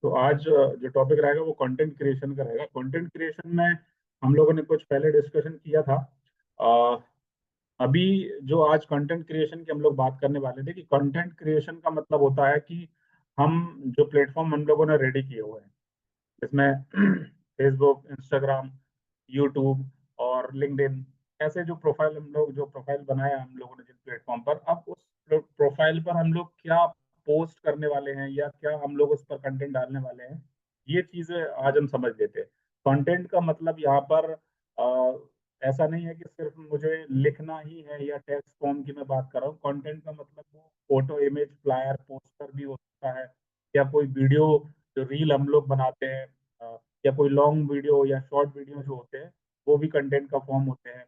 तो आज जो टॉपिक रहेगा वो कंटेंट क्रिएशन का रहेगा। कंटेंट क्रिएशन में हम लोगों ने कुछ पहले डिस्कशन किया था। अ, अभी जो आज कंटेंट क्रिएशन की हम लोग बात करने वाले थे कि कंटेंट क्रिएशन का मतलब होता है कि हम जो प्लेटफॉर्म हम लोगों ने रेडी किए हुए हैं, इसमें फेसबुक, इंस्टाग्राम, यूट्यूब और लिंक्डइन, ऐसे जो प्रोफाइल हम लोग जो प्रोफाइल बनाया हम लोगों ने जिस प्लेटफॉर्म पर, अब उस प्रोफाइल पर हम लोग क्या पोस्ट करने वाले हैं या क्या हम लोग उस पर कंटेंट डालने वाले हैं, ये चीजें आज हम समझ लेते हैं। कंटेंट का मतलब यहाँ पर ऐसा नहीं है कि सिर्फ मुझे लिखना ही है या टेक्स्ट फॉर्म की मैं बात कर रहा हूँ। कंटेंट का मतलब वो फोटो, इमेज, फ्लायर, पोस्टर भी हो सकता है, या कोई वीडियो जो रील हम लोग बनाते हैं, या कोई लॉन्ग वीडियो या शॉर्ट वीडियो जो होते हैं, वो भी कंटेंट का फॉर्म होते हैं।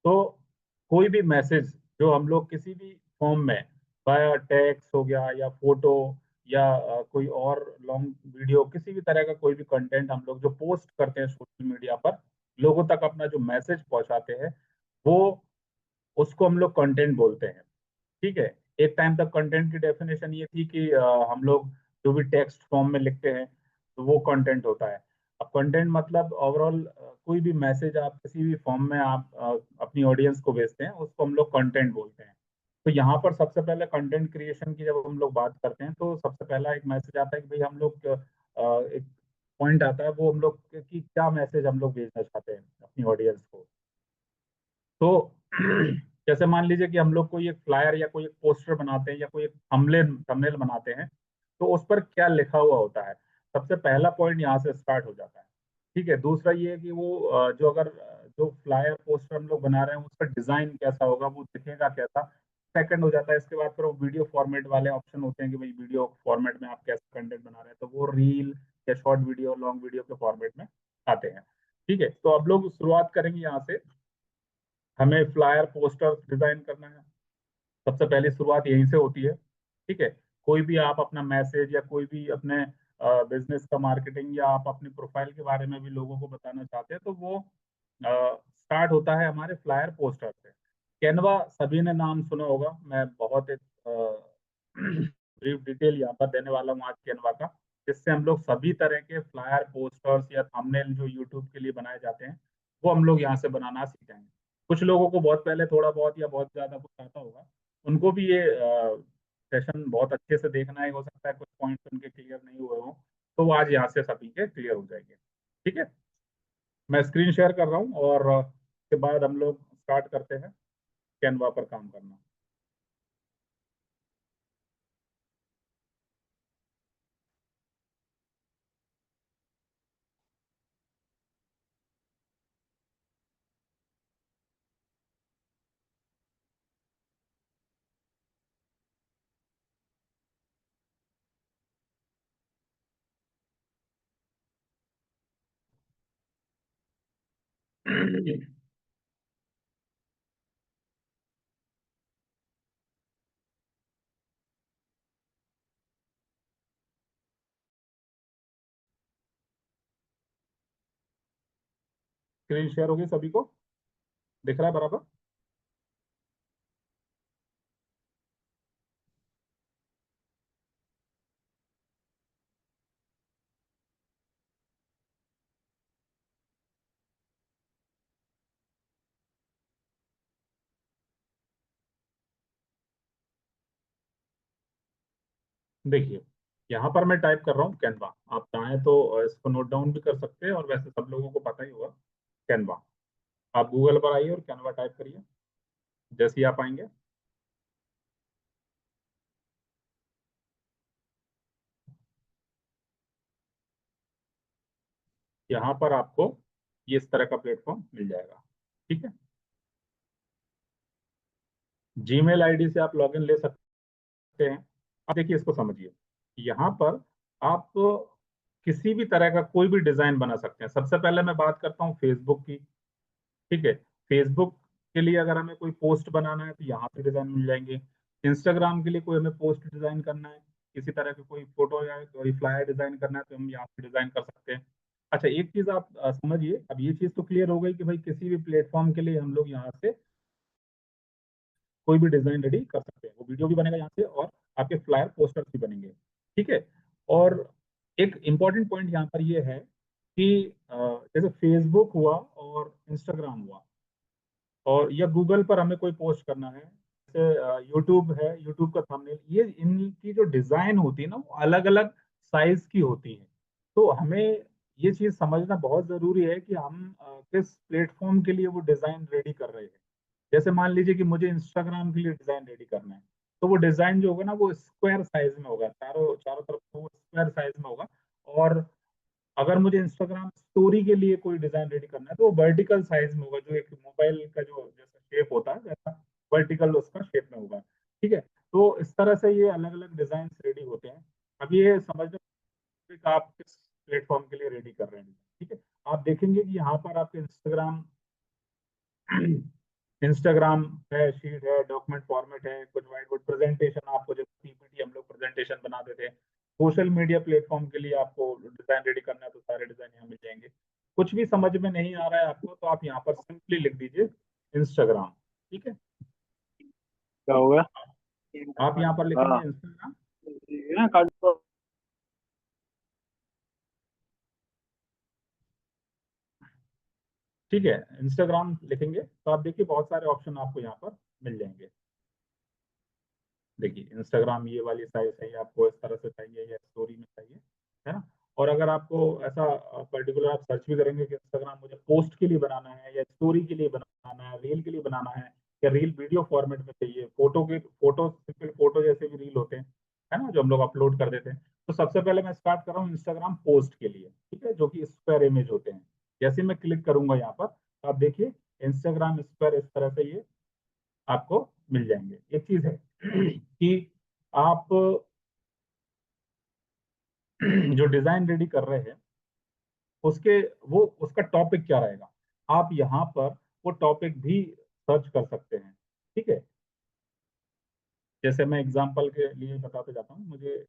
तो कोई भी मैसेज जो हम लोग किसी भी फॉर्म में, बाया टेक्स्ट हो गया या फोटो या कोई और लॉन्ग वीडियो, किसी भी तरह का कोई भी कंटेंट हम लोग जो पोस्ट करते हैं सोशल मीडिया पर, लोगों तक अपना जो मैसेज पहुंचाते हैं, वो उसको हम लोग कंटेंट बोलते हैं। ठीक है। एक टाइम तक कंटेंट की डेफिनेशन ये थी कि हम लोग जो भी टेक्स्ट फॉर्म में लिखते हैं तो वो कंटेंट होता है। अब कंटेंट मतलब ओवरऑल कोई भी मैसेज आप किसी भी फॉर्म में आप अपनी ऑडियंस को भेजते हैं, उसको हम लोग कंटेंट बोलते हैं। तो यहाँ पर सबसे पहले कंटेंट क्रिएशन की जब हम लोग बात करते हैं तो सबसे पहला एक मैसेज आता है कि भाई हम लोग एक पॉइंट आता है, वो हम लोग कि क्या मैसेज हम लोग भेजना चाहते हैं अपनी ऑडियंस को। तो जैसे मान लीजिए कि हम लोग कोई एक फ्लायर या कोई एक पोस्टर बनाते हैं या कोई एक थंबनेल थंबनेल बनाते हैं, तो उस पर क्या लिखा हुआ होता है, सबसे पहला पॉइंट यहाँ से स्टार्ट हो जाता है। ठीक है। दूसरा ये है कि वो जो अगर जो फ्लायर पोस्टर हम लोग बना रहे हैं उसका डिजाइन कैसा होगा, वो दिखेगा कैसा। सेकंड हो जाता है। इसके बाद फिर वो वीडियो फॉर्मेट वाले ऑप्शन होते हैं कि भाई वीडियो फॉर्मेट में आप कैसा कंटेंट बना रहे हैं, तो वो रील या शॉर्ट वीडियो, लॉन्ग वीडियो के फॉर्मेट में आते हैं। ठीक है। तो अब लोग शुरुआत करेंगे यहाँ से। हमें फ्लायर पोस्टर डिजाइन करना है, सबसे पहली शुरुआत यहीं से होती है। ठीक है। कोई भी आप अपना मैसेज या कोई भी अपने बिजनेस का मार्केटिंग या आप अपनी प्रोफाइल के बारे में भी लोगों को बताना चाहते हैं, तो वो स्टार्ट होता है हमारे फ्लायर पोस्टर से। कैनवा सभी ने नाम सुना होगा। मैं बहुत एक ब्रीफ डिटेल यहाँ पर देने वाला हूँ आज कैनवा का, जिससे हम लोग सभी तरह के फ्लायर, पोस्टर्स या थंबनेल जो यूट्यूब के लिए बनाए जाते हैं, वो हम लोग यहाँ से बनाना सीख जाएंगे। कुछ लोगों को बहुत पहले थोड़ा बहुत या बहुत ज्यादा कुछ आता होगा, उनको भी ये सेशन बहुत अच्छे से देखना है। हो सकता है कुछ पॉइंट्स उनके क्लियर नहीं हुए हों, तो वो आज यहाँ से सभी के क्लियर हो जाएंगे। ठीक है। मैं स्क्रीन शेयर कर रहा हूँ और उसके बाद हम लोग स्टार्ट करते हैं कैनवा पर काम करना। स्क्रीन शेयर होगी सभी को, दिख रहा है बराबर? देखिए, यहाँ पर मैं टाइप कर रहा हूँ कैनवा। आप चाहें तो इसको नोट डाउन भी कर सकते हैं, और वैसे सब लोगों को पता ही होगा कैनवा। आप गूगल पर आइए और कैनवा टाइप करिए। जैसे ही आप आएंगे, यहाँ पर आपको ये इस तरह का प्लेटफॉर्म मिल जाएगा। ठीक है। जीमेल आईडी से आप लॉगिन ले सकते हैं। अब देखिए, इसको समझिए। यहाँ पर आप किसी भी तरह का कोई भी डिजाइन बना सकते हैं। सबसे पहले मैं बात करता हूँ फेसबुक की। ठीक है। फेसबुक के लिए अगर हमें कोई पोस्ट बनाना है तो यहाँ से डिजाइन मिल जाएंगे। इंस्टाग्राम के लिए कोई हमें पोस्ट डिजाइन करना है, किसी तरह की कोई फोटो या कोई फ्लायर डिजाइन करना है, तो हम यहाँ से डिजाइन कर सकते हैं। अच्छा, एक चीज आप समझिए। अब ये चीज तो क्लियर हो गई कि भाई किसी भी प्लेटफॉर्म के लिए हम लोग यहाँ से कोई भी डिजाइन रेडी कर सकते हैं। वो वीडियो भी बनेगा यहाँ से और आपके फ्लायर पोस्टर्स भी बनेंगे। ठीक है। और एक इम्पॉर्टेंट पॉइंट यहाँ पर ये है कि जैसे फेसबुक हुआ और इंस्टाग्राम हुआ, और या गूगल पर हमें कोई पोस्ट करना है, जैसे यूट्यूब है, यूट्यूब का थंबनेल, ये इनकी जो डिजाइन होती है ना वो अलग अलग साइज की होती है। तो हमें ये चीज समझना बहुत जरूरी है कि हम किस प्लेटफॉर्म के लिए वो डिजाइन रेडी कर रहे हैं। जैसे मान लीजिए कि मुझे इंस्टाग्राम के लिए डिजाइन रेडी करना है, तो वो डिजाइन जो होगा ना वो स्क्वायर साइज में होगा, चारों चारों तरफ वो स्क्वायर साइज में होगा। और अगर मुझे इंस्टाग्राम स्टोरी के लिए कोई डिजाइन रेडी करना है तो वो वर्टिकल साइज में होगा, जो एक मोबाइल का जो जैसा शेप होता है वैसा वर्टिकल उसका शेप में होगा। ठीक है, तो इस तरह से ये अलग अलग डिजाइन रेडी होते हैं। अब ये समझना कि आप किस प्लेटफॉर्म के लिए रेडी कर रहे हैं। ठीक है, आप देखेंगे कि यहाँ पर आपके इंस्टाग्राम है, शीट है, डॉक्यूमेंट फॉर्मेट है, कुछ वाइट बोर्ड प्रेजेंटेशन, आपको जैसे पीपीटी हम लोग प्रेजेंटेशन बना देते हैं। सोशल मीडिया प्लेटफॉर्म के लिए आपको डिजाइन रेडी करना है तो सारे डिजाइन यहाँ मिल जाएंगे। कुछ भी समझ में नहीं आ रहा है आपको तो आप यहाँ पर सिंपली लिख दीजिए इंस्टाग्राम। ठीक है, क्या हो गया? आप यहाँ पर लिखेंगे हाँ, इंस्टाग्राम। ये ना काट दो। ठीक है, इंस्टाग्राम लिखेंगे तो आप देखिए बहुत सारे ऑप्शन आपको यहाँ पर मिल जाएंगे। देखिए इंस्टाग्राम ये वाली साइज चाहिए आपको, इस तरह से चाहिए या स्टोरी में चाहिए, है ना। और अगर आपको ऐसा पर्टिकुलर आप सर्च भी करेंगे कि इंस्टाग्राम मुझे पोस्ट के लिए बनाना है या स्टोरी के लिए बनाना है, रील के लिए बनाना है, या रील वीडियो फॉर्मेट में चाहिए, फोटो सिंपल फोटो जैसे भी रील होते हैं, है ना, जो हम लोग अपलोड कर देते हैं। तो सबसे पहले मैं स्टार्ट कर रहा हूँ इंस्टाग्राम पोस्ट के लिए, ठीक है, जो कि स्क्वायर इमेज होते हैं। जैसे मैं क्लिक करूंगा यहाँ पर तो आप देखिए इंस्टाग्राम स्क्वायर इस तरह से ये आपको मिल जाएंगे। एक चीज है कि आप जो डिजाइन रेडी कर रहे हैं उसके वो उसका टॉपिक क्या रहेगा, आप यहाँ पर वो टॉपिक भी सर्च कर सकते हैं। ठीक है, जैसे मैं एग्जांपल के लिए बताते जाता हूँ, मुझे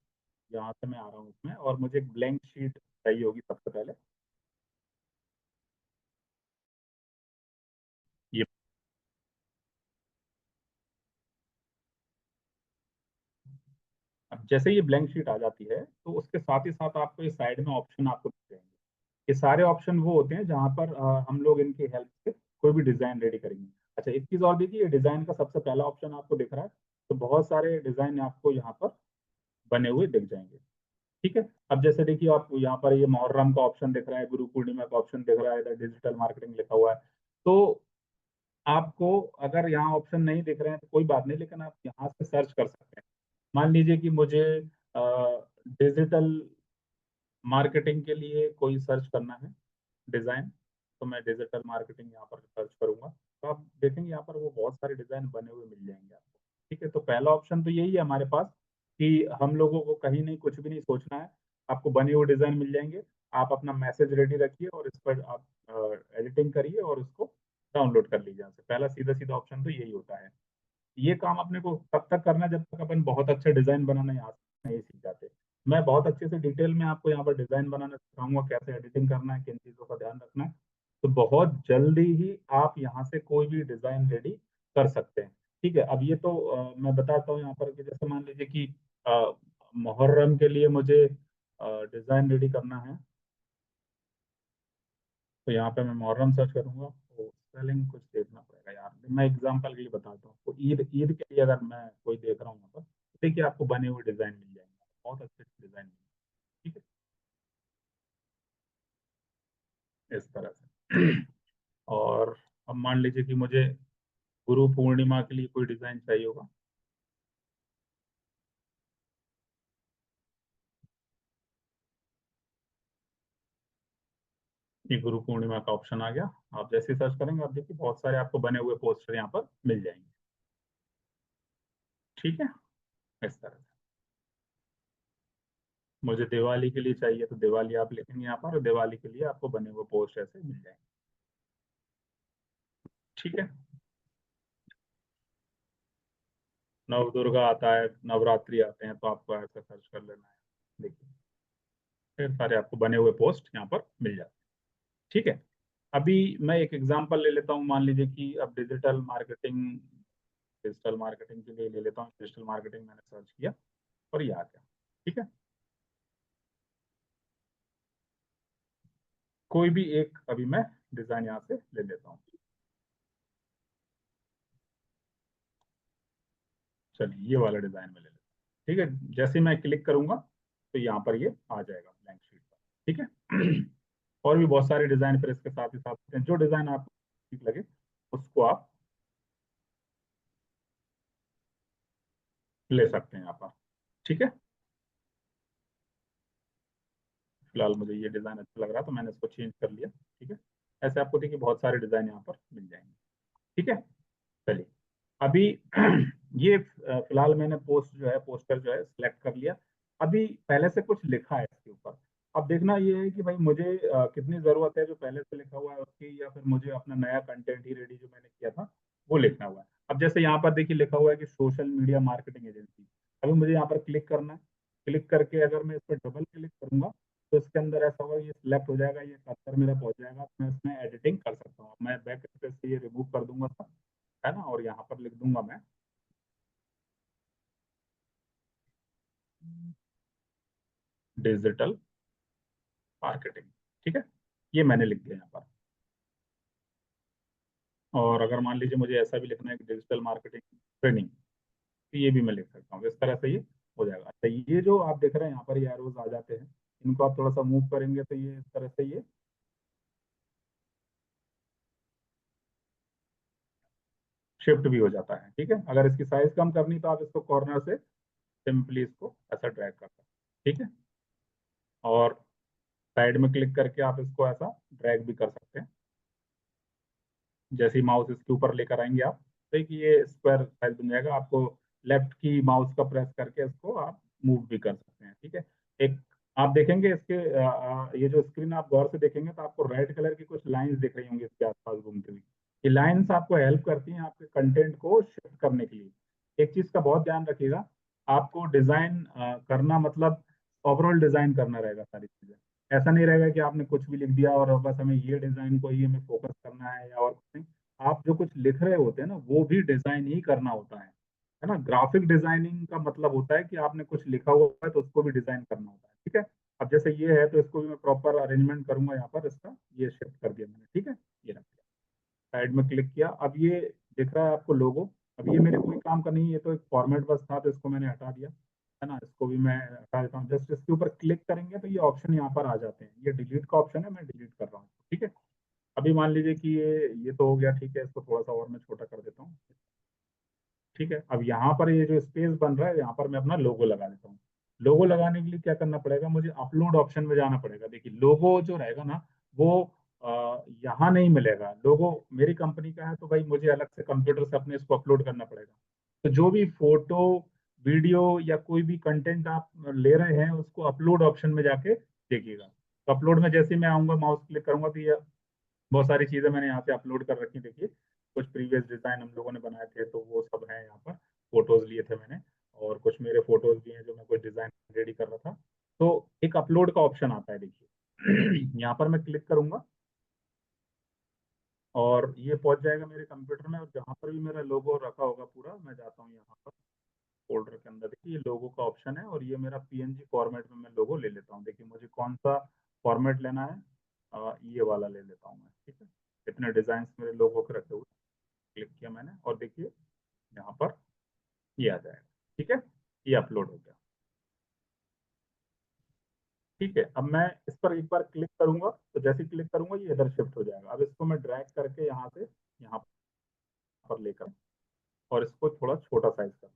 यहाँ से मैं आ रहा हूँ उसमें और मुझे एक ब्लैंक शीट चाहिए होगी सबसे पहले। ये अब जैसे ये ब्लैंक शीट आ जाती है तो उसके साथ ही साथ आपको ये साइड में ऑप्शन आपको दिख जाएंगे। ये सारे ऑप्शन वो होते हैं जहाँ पर हम लोग इनकी हेल्प से कोई भी डिजाइन रेडी करेंगे। अच्छा, एक चीज और देखिए, ये डिजाइन का सबसे पहला ऑप्शन आपको दिख रहा है, तो बहुत सारे डिजाइन आपको यहाँ पर बने हुए दिख जाएंगे। ठीक है, अब जैसे देखिए आप यहाँ पर ये मुहर्रम का ऑप्शन दिख रहा है, गुरु पूर्णिमा का ऑप्शन दिख रहा है, इधर डिजिटल मार्केटिंग लिखा हुआ है। तो आपको अगर यहाँ ऑप्शन नहीं दिख रहे हैं तो कोई बात नहीं, लेकिन आप यहाँ से सर्च कर सकते हैं। मान लीजिए कि मुझे डिजिटल मार्केटिंग के लिए कोई सर्च करना है डिजाइन, तो मैं डिजिटल मार्केटिंग यहाँ पर सर्च करूंगा तो आप देखेंगे यहाँ पर वो बहुत सारे डिजाइन बने हुए मिल जाएंगे आपको। ठीक है, तो पहला ऑप्शन तो यही है हमारे पास कि हम लोगों को कहीं नहीं कुछ भी नहीं सोचना है, आपको बने हुए डिजाइन मिल जाएंगे। आप अपना मैसेज रेडी रखिए और इस पर आप एडिटिंग करिए और उसको डाउनलोड कर लीजिए। यहाँ से पहला सीधा सीधा ऑप्शन तो यही होता है। ये काम अपने को तब तक करना है जब तक अपन बहुत अच्छे डिजाइन बनाना यहाँ नहीं सीख जाते। मैं बहुत अच्छे से डिटेल में आपको यहाँ पर डिजाइन बनाना सिखाऊंगा, कैसे एडिटिंग करना है, किन चीजों का ध्यान रखना है। तो बहुत जल्दी ही आप यहाँ से कोई भी डिजाइन रेडी कर सकते हैं। ठीक है, अब ये तो मैं बताता हूँ यहाँ पर कि जैसे मान लीजिए कि मुहर्रम के लिए मुझे डिजाइन रेडी करना है, तो यहाँ पे मैं मुहर्रम सर्च करूंगा तो स्पेलिंग कुछ देखना पड़ेगा यार, मैं एग्जांपल के लिए बताता हूँ। तो ईद ईद के लिए अगर मैं कोई देख रहा हूँ यहाँ पर तो देखिए आपको बने हुए डिजाइन मिल जाएंगे, बहुत अच्छे डिजाइन मिल जाएंगे। ठीक है, इस तरह से और अब मान लीजिए कि मुझे गुरु पूर्णिमा के लिए कोई डिजाइन चाहिए होगा। ये गुरु पूर्णिमा का ऑप्शन आ गया, आप जैसे सर्च करेंगे आप देखिए बहुत सारे आपको बने हुए पोस्टर यहाँ पर मिल जाएंगे। ठीक है, इस तरह से मुझे दिवाली के लिए चाहिए तो दिवाली आप लिखेंगे यहाँ पर, और दिवाली के लिए आपको बने हुए पोस्ट ऐसे मिल जाएंगे। ठीक है, नव दुर्गा आता है, नवरात्रि आते हैं तो आपको ऐसा सर्च कर लेना है, देखिए फिर सारे आपको बने हुए पोस्ट यहाँ पर मिल जाते हैं। ठीक है, अभी मैं एक एग्जांपल ले लेता हूँ, मान लीजिए कि अब डिजिटल मार्केटिंग के लिए ले लेता हूँ, डिजिटल मार्केटिंग मैंने सर्च किया और ये आ गया। ठीक है, कोई भी एक अभी मैं डिजाइन यहाँ से ले लेता हूँ। चलिए ये वाला डिजाइन में ले लेता हूँ। ठीक है, जैसे मैं क्लिक करूंगा तो यहाँ पर ये आ जाएगा ब्लैंक शीट पर। ठीक है। और भी बहुत सारे डिजाइन फिर इसके साथ ही साथ होते हैं। जो डिजाइन आपको ठीक लगे उसको आप ले सकते हैं यहाँ पर। ठीक है, फिलहाल मुझे ये डिजाइन अच्छा लग रहा तो मैंने इसको चेंज कर लिया। ठीक है, ऐसे आपको देखिए बहुत सारे डिजाइन यहाँ पर मिल जाएंगे। ठीक है, चलिए अभी ये फिलहाल मैंने पोस्टर जो है सिलेक्ट कर लिया। अभी पहले से कुछ लिखा है इसके ऊपर। अब देखना ये है कि भाई मुझे कितनी जरूरत है जो पहले से लिखा हुआ है उसकी, या फिर मुझे अपना नया कंटेंट ही रेडी जो मैंने किया था वो लिखना हुआ है। अब जैसे यहाँ पर देखिए लिखा हुआ है कि सोशल मीडिया मार्केटिंग एजेंसी। अभी मुझे यहाँ पर क्लिक करना है। क्लिक करके अगर मैं इस पर डबल क्लिक करूंगा तो इसके अंदर ऐसा होगा, ये सिलेक्ट हो जाएगा, ये कर्सर मेरा पहुंच जाएगा, तो मैं इसमें एडिटिंग कर सकता हूँ। मैं बैक स्पेस से ये रिमूव कर दूंगा सब, है ना, और यहाँ पर लिख दूंगा मैं डिजिटल मार्केटिंग। ठीक है, ये मैंने लिख दिया यहाँ पर। और अगर मान लीजिए मुझे ऐसा भी लिखना है कि डिजिटल मार्केटिंग ट्रेनिंग, तो ये भी मैं लिख सकता हूँ। इस तरह से ये हो जाएगा। अच्छा, ये जो आप देख रहे हैं यहाँ पर ये एरोज आ जाते हैं, इनको आप थोड़ा सा मूव करेंगे तो ये इस तरह से ये शिफ्ट भी हो जाता है। ठीक है, अगर इसकी साइज कम करनी तो आप इसको कॉर्नर से सिंपली इसको ऐसा ड्रैग कर सकते हैं। ठीक है, और साइड में क्लिक करके आप इसको ऐसा ड्रैग भी कर सकते हैं। जैसे ही माउस इसके ऊपर लेकर आएंगे आप, देखिए ये स्क्वायर साइज बन जाएगा। आपको लेफ्ट की माउस का प्रेस करके इसको आप मूव भी कर सकते हैं। ठीक है, एक आप देखेंगे इसके ये जो स्क्रीन आप गौर से देखेंगे तो आपको रेड कलर की कुछ लाइंस दिख रही होंगी इसके आसपास घूमती हुई। ये लाइंस आपको हेल्प करती हैं आपके कंटेंट को शिफ्ट करने के लिए। एक चीज का बहुत ध्यान रखिएगा, आपको डिजाइन करना मतलब ओवरऑल डिजाइन करना रहेगा सारी चीजें। ऐसा नहीं रहेगा कि आपने कुछ भी लिख दिया और बस हमें ये डिजाइन को ही हमें फोकस करना है या और कुछ नहीं। आप जो कुछ लिख रहे होते हैं ना वो भी डिजाइन ही करना होता है ना। ग्राफिक डिजाइनिंग का मतलब होता है कि आपने कुछ लिखा हुआ है तो उसको भी डिजाइन करना होता है। ठीक है, अब जैसे ये है तो इसको भी मैं प्रॉपर अरेंजमेंट करूंगा यहाँ पर, इसका ये शिफ्ट कर दिया मैंने। ठीक है, ये रख दिया, साइड में क्लिक किया। अब ये दिख रहा है आपको लोगो। अब ये मेरे कोई काम का नहीं है, ये तो एक फॉर्मेट बस था तो इसको मैंने हटा दिया, है ना। इसको भी मैं हटा देता हूँ। जस्ट इसके ऊपर क्लिक करेंगे तो ये ऑप्शन यहाँ पर आ जाते हैं। ये डिलीट का ऑप्शन है, मैं डिलीट कर रहा हूँ। ठीक है, अभी मान लीजिए कि ये तो हो गया। ठीक है, इसको थोड़ा सा और मैं छोटा कर देता हूँ। ठीक है, अब यहाँ पर ये जो स्पेस बन रहा है यहाँ पर मैं अपना लोगो लगा देता हूँ। लोगो लगाने के लिए क्या करना पड़ेगा, मुझे अपलोड ऑप्शन में जाना पड़ेगा। देखिए लोगो जो रहेगा ना वो यहाँ नहीं मिलेगा। लोगो मेरी कंपनी का है तो भाई मुझे अलग से कंप्यूटर से अपने इसको अपलोड करना पड़ेगा। तो जो भी फोटो वीडियो या कोई भी कंटेंट आप ले रहे हैं उसको अपलोड ऑप्शन में जाके देखिएगा। तो अपलोड में जैसे ही मैं आऊंगा माउस क्लिक करूंगा तो ये बहुत सारी चीजें मैंने यहाँ पे अपलोड कर रखी। देखिए कुछ प्रीवियस डिजाइन हम लोगं ने बनाए थे तो वो सब है यहाँ पर। फोटोज लिए थे मैंने, और कुछ मेरे फोटोज भी हैं जो मैं कुछ डिजाइन रेडी कर रहा था। तो एक अपलोड का ऑप्शन आता है देखिए। यहाँ पर मैं क्लिक करूंगा और ये पहुंच जाएगा मेरे कंप्यूटर में। और जहाँ पर भी मेरा लोगो रखा होगा पूरा, मैं जाता हूँ यहाँ पर फोल्डर के अंदर। देखिए ये लोगो का ऑप्शन है और ये मेरा पीएनजी फॉर्मेट में मैं लोगो ले लेता हूँ। देखिए मुझे कौन सा फॉर्मेट लेना है, ये वाला ले लेता हूँ मैं। ठीक है, इतने डिजाइन मेरे लोगो के रखे हुए। क्लिक किया मैंने और देखिए यहाँ पर ये आ जाएगा। ठीक है, ये अपलोड हो गया। ठीक है, अब मैं इस पर एक बार क्लिक करूंगा तो जैसे ही क्लिक करूंगा ये इधर शिफ्ट हो जाएगा। अब इसको मैं ड्रैग करके यहाँ से यहाँ पर लेकर और इसको थोड़ा छोटा साइज कर दूं।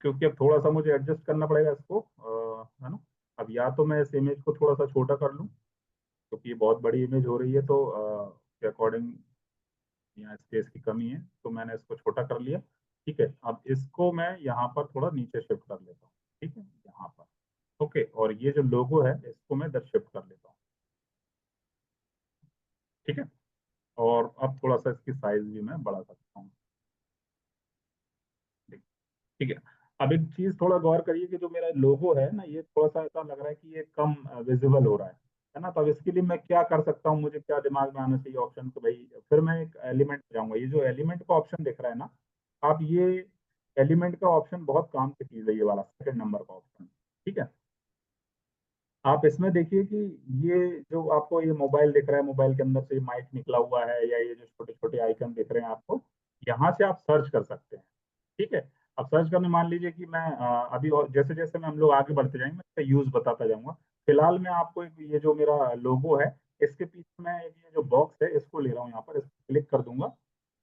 क्योंकि अब थोड़ा सा मुझे एडजस्ट करना पड़ेगा इसको, है ना। अब या तो मैं इस इमेज को थोड़ा सा छोटा कर लूँ क्योंकि ये बहुत बड़ी इमेज हो रही है, तो के अकॉर्डिंग यहाँ स्पेस की कमी है तो मैंने इसको छोटा कर लिया। ठीक है, अब इसको मैं यहाँ पर थोड़ा नीचे शिफ्ट कर लेता हूँ। ठीक है, यहाँ पर ओके, और ये जो लोगो है इसको मैं इधर शिफ्ट कर लेता हूँ। ठीक है, और अब थोड़ा सा इसकी साइज भी मैं बढ़ा सकता हूँ। ठीक है, अब एक चीज थोड़ा गौर करिए कि जो मेरा लोगो है ना ये थोड़ा सा ऐसा लग रहा है कि ये कम विजिबल हो रहा है ना। तो अब इसके लिए मैं क्या कर सकता हूँ, मुझे क्या दिमाग में आना चाहिए ऑप्शन, तो भाई फिर मैं एक एलिमेंट जाऊंगा। ये जो एलिमेंट का ऑप्शन दिख रहा है ना, आप ये एलिमेंट का ऑप्शन बहुत काम की चीज है, ये वाला सेकंड नंबर का ऑप्शन। ठीक है, आप इसमें देखिए कि ये जो आपको ये मोबाइल दिख रहा है, मोबाइल के अंदर से माइक निकला हुआ है, या ये जो छोटे छोटे आइकन दिख रहे हैं आपको, यहाँ से आप सर्च कर सकते हैं। ठीक है, अब सर्च करने मान लीजिए कि मैं अभी और जैसे जैसे मैं हम लोग आगे बढ़ते जाएंगे मैं इसका यूज बताता जाऊंगा। फिलहाल मैं आपको ये जो मेरा लोगो है, इसके पीछे मैं ये जो बॉक्स है इसको ले रहा हूँ, यहाँ पर इसको क्लिक कर दूंगा।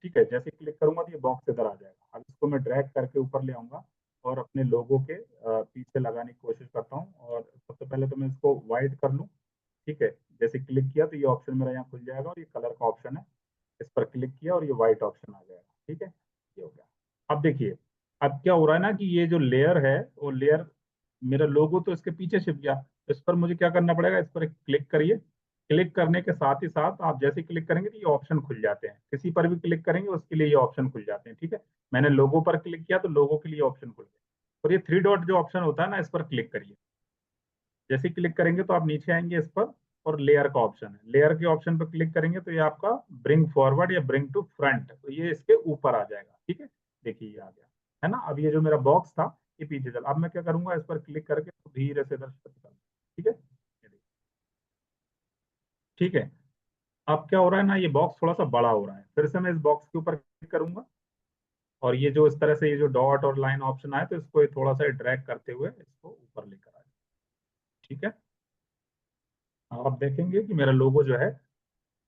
ठीक है, जैसे क्लिक करूंगा तो ये बॉक्स इधर आ जाएगा। अब इसको मैं ड्रैग करके ऊपर ले आऊंगा और अपने लोगो के पीछे लगाने की कोशिश करता हूँ, और सबसे पहले तो मैं इसको वाइट कर लूँ। ठीक है, जैसे क्लिक किया तो ये ऑप्शन मेरा यहाँ खुल जाएगा, और ये कलर का ऑप्शन है, इस पर क्लिक किया और ये व्हाइट ऑप्शन आ जाएगा। ठीक है, ये हो गया। अब देखिए, अब क्या हो रहा है ना कि ये जो लेयर है वो लेयर, मेरा लोगो तो इसके पीछे छिप गया। इस पर मुझे क्या करना पड़ेगा, इस पर क्लिक करिए। क्लिक करने के साथ ही साथ आप जैसे क्लिक करेंगे तो ये ऑप्शन खुल जाते हैं, किसी पर भी क्लिक करेंगे उसके लिए ये ऑप्शन खुल जाते हैं। ठीक है, मैंने लोगो पर क्लिक किया तो लोगो के लिए ऑप्शन खुल गया। और ये थ्री डॉट जो ऑप्शन होता है ना, इस पर क्लिक करिए। जैसे क्लिक करेंगे तो आप नीचे आएंगे इस पर, और लेयर का ऑप्शन है, लेयर के ऑप्शन पर क्लिक करेंगे तो ये आपका ब्रिंग फॉरवर्ड या ब्रिंग टू फ्रंट, तो ये इसके ऊपर आ जाएगा। ठीक है, देखिए ये आ गया है ना। अब ये जो मेरा बॉक्स था ये पीछे चल, अब मैं क्या करूंगा, इस पर क्लिक करके तो धीरे से इधर शिफ्ट कर। ठीक है, ये देखिए। ठीक है, अब क्या हो रहा है ना, ये बॉक्स थोड़ा सा बड़ा हो रहा है, फिर से मैं इस बॉक्स के ऊपर क्लिक करूंगा, और ये जो इस तरह से ये जो डॉट और लाइन ऑप्शन आए तो इसको ये थोड़ा सा ड्रैग करते हुए इसको ऊपर लेकर आए। ठीक है, आप देखेंगे कि मेरा लोगो जो है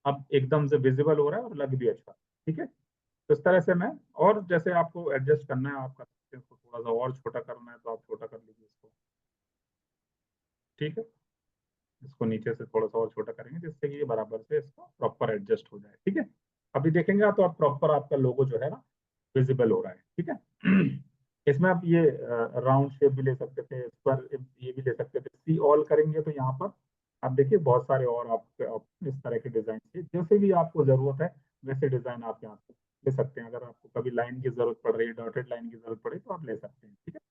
अब एकदम से विजिबल हो रहा है और लग भी अच्छा। ठीक है, तो इस तरह से मैं, और जैसे आपको एडजस्ट करना है आप कर सकते हैं, इसको थोड़ा सा और छोटा करना है तो आप छोटा कर लीजिए इसको। ठीक है, इसको नीचे से थोड़ा सा और छोटा करेंगे जिससे कि ये बराबर से इसको प्रॉपर एडजस्ट हो जाए। ठीक है, अभी देखेंगे तो आप प्रॉपर आपका लोगो जो है ना विजिबल हो रहा है। ठीक है, इसमें आप ये राउंड शेप भी ले सकते थे, इस पर ये भी ले सकते थे, सी ऑल करेंगे तो यहाँ पर आप देखिए बहुत सारे और आप इस तरह के डिजाइन चाहिए, जैसे भी आपको जरूरत है वैसे डिजाइन आप यहाँ से ले सकते हैं। अगर आपको कभी लाइन की जरूरत पड़ रही है, डॉटेड लाइन की जरूरत पड़े तो आप ले सकते हैं। ठीक है,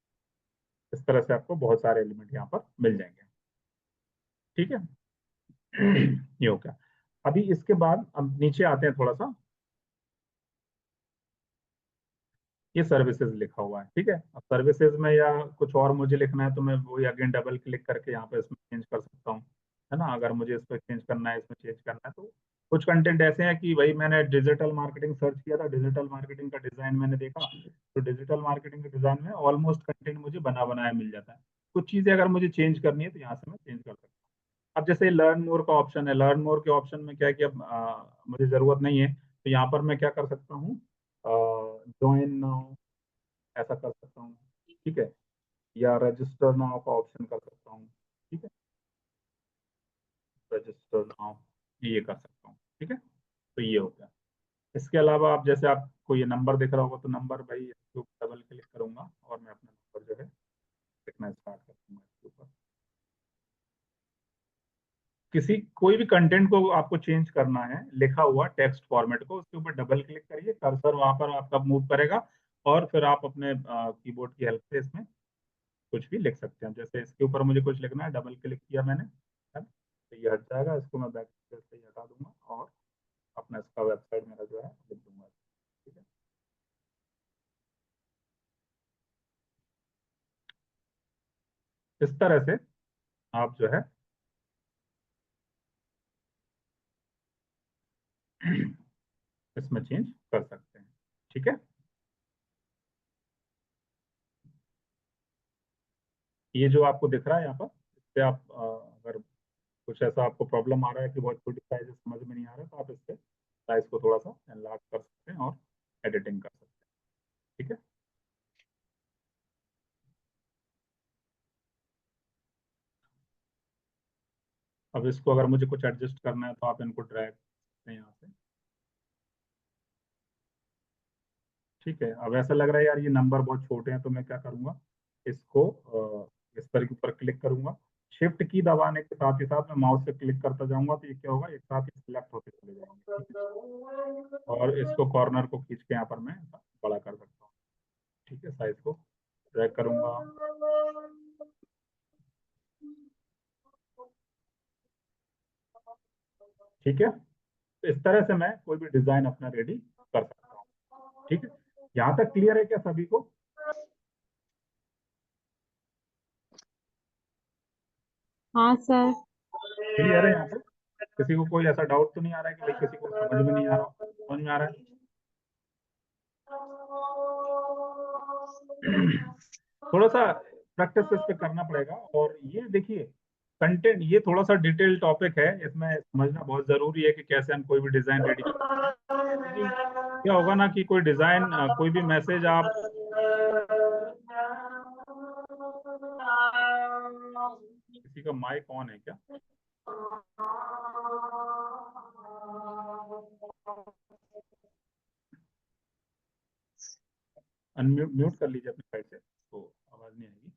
इस तरह से आपको बहुत सारे एलिमेंट यहाँ पर मिल जाएंगे। ठीक है, ये हो गया। अभी इसके बाद अब नीचे आते हैं थोड़ा सा, ये सर्विसेज लिखा हुआ है। ठीक है, अब सर्विसेज में या कुछ और मुझे लिखना है तो मैं वही अगेन डबल क्लिक करके यहाँ पे इसमें चेंज कर सकता हूँ, है ना। अगर मुझे इस पर चेंज करना है, इसमें चेंज करना है, तो कुछ कंटेंट ऐसे हैं कि भाई मैंने डिजिटल मार्केटिंग सर्च किया था, डिजिटल मार्केटिंग का डिजाइन मैंने देखा, तो डिजिटल मार्केटिंग के डिजाइन में ऑलमोस्ट कंटेंट मुझे बना बनाया मिल जाता है। कुछ चीजें अगर मुझे चेंज करनी है तो यहाँ से मैं चेंज कर सकता हूँ। अब जैसे लर्न मोर का ऑप्शन है, लर्न मोर के ऑप्शन में क्या है कि अब मुझे जरूरत नहीं है, तो यहाँ पर मैं क्या कर सकता हूँ, ज्वाइन नाउ ऐसा कर सकता हूँ। ठीक है, या रजिस्टर नाउ का ऑप्शन कर सकता हूँ। ठीक है, रजिस्टर नाउ ये कर सकता हूँ। ठीक है, तो ये हो गया। इसके अलावा आप जैसे आपको ये नंबर दिख रहा होगा तो नंबर भाई इसके ऊपर डबल क्लिक करूंगा और मैं अपना नंबर जो है लिखना स्टार्ट कर दूंगा इसके ऊपर। किसी कोई भी कंटेंट को आपको चेंज करना है, लिखा हुआ टेक्स्ट फॉर्मेट को, उसके ऊपर डबल क्लिक करिए, कर्सर वहां पर आपका मूव करेगा, और फिर आप अपने कीबोर्ड की हेल्प से इसमें कुछ भी लिख सकते हैं। जैसे इसके ऊपर मुझे कुछ लिखना है, डबल क्लिक किया मैंने, है ना? तो ये हट जाएगा, इसको मैं बैक से ही हटा दूंगा और अपना इसका वेबसाइट मेरा जो है लिख दूंगा। ठीक है, इस तरह से आप जो है इसमें चेंज कर सकते हैं। ठीक है, ये जो आपको दिख रहा है यहाँ पर, इससे आप अगर कुछ ऐसा आपको प्रॉब्लम आ रहा है कि बहुत छोटी साइज समझ में नहीं आ रहा है, तो आप इससे साइज को थोड़ा सा एनलार्ज कर सकते हैं और एडिटिंग कर सकते हैं। ठीक है, अब इसको अगर मुझे कुछ एडजस्ट करना है तो आप इनको ड्रैग सकते हैं यहाँ से। ठीक है, अब ऐसा लग रहा है यार ये नंबर बहुत छोटे हैं, तो मैं क्या करूंगा, इसको इस पर के ऊपर क्लिक करूंगा, शिफ्ट की दबाने के साथ ही साथ मैं माउस से क्लिक करता जाऊंगा तो ये क्या होगा, एक साथ ही सिलेक्ट होते चले जाएंगे। ठीक है, और इसको कॉर्नर को खींच के यहाँ पर मैं ऐसा बड़ा कर सकता हूँ। ठीक है, साइज को ड्रैग करूंगा। ठीक है, तो इस तरह से मैं कोई भी डिजाइन अपना रेडी कर सकता हूँ। ठीक है, यहाँ तक क्लियर है क्या सभी को? हाँ सर। क्लियर है यहाँ पे? किसी को कोई ऐसा डाउट तो नहीं आ रहा है कि भाई किसी को समझ में नहीं आ रहा? समझ में आ रहा है? थोड़ा सा प्रैक्टिस इस पे करना पड़ेगा। और ये देखिए, कंटेंट ये थोड़ा सा डिटेल टॉपिक है, इसमें समझना बहुत जरूरी है कि कैसे हम कोई भी डिजाइन रेडी करते हैं। क्योंकि क्या होगा ना कि कोई डिजाइन, कोई भी मैसेज आप, किसी का माइक ऑन है क्या? अनम्यूट म्यूट कर लीजिए अपनी साइड से, तो आवाज नहीं आएगी।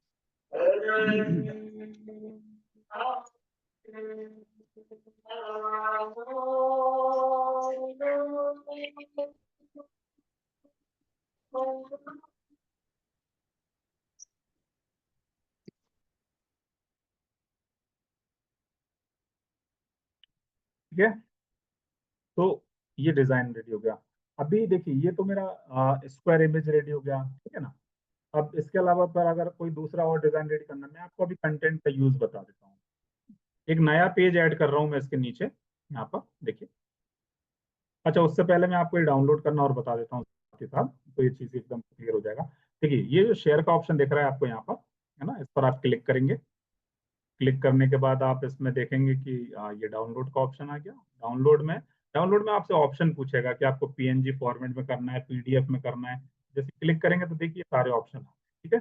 ठीक है, तो ये डिजाइन रेडी हो गया। अभी देखिए, ये तो मेरा स्क्वायर इमेज रेडी हो गया, ठीक है ना। अब इसके अलावा पर अगर कोई दूसरा और डिजाइन रेडी करना है, मैं आपको अभी कंटेंट का यूज बता देता हूँ। एक नया पेज ऐड कर रहा हूँ मैं इसके नीचे, यहाँ पर देखिए। अच्छा, उससे पहले मैं आपको ये डाउनलोड करना और बता देता हूँ साथ ही साथ, तो ये चीज एकदम क्लियर हो जाएगा। देखिए, ये जो शेयर का ऑप्शन दिख रहा है आपको यहाँ पर, है ना, इस पर आप क्लिक करेंगे। क्लिक करने के बाद आप इसमें देखेंगे कि ये डाउनलोड का ऑप्शन आ गया। डाउनलोड में आपसे ऑप्शन पूछेगा कि आपको पीएनजी फॉर्मेट में करना है, पीडीएफ में करना है। जैसे क्लिक करेंगे तो देखिए सारे ऑप्शन, ठीक है।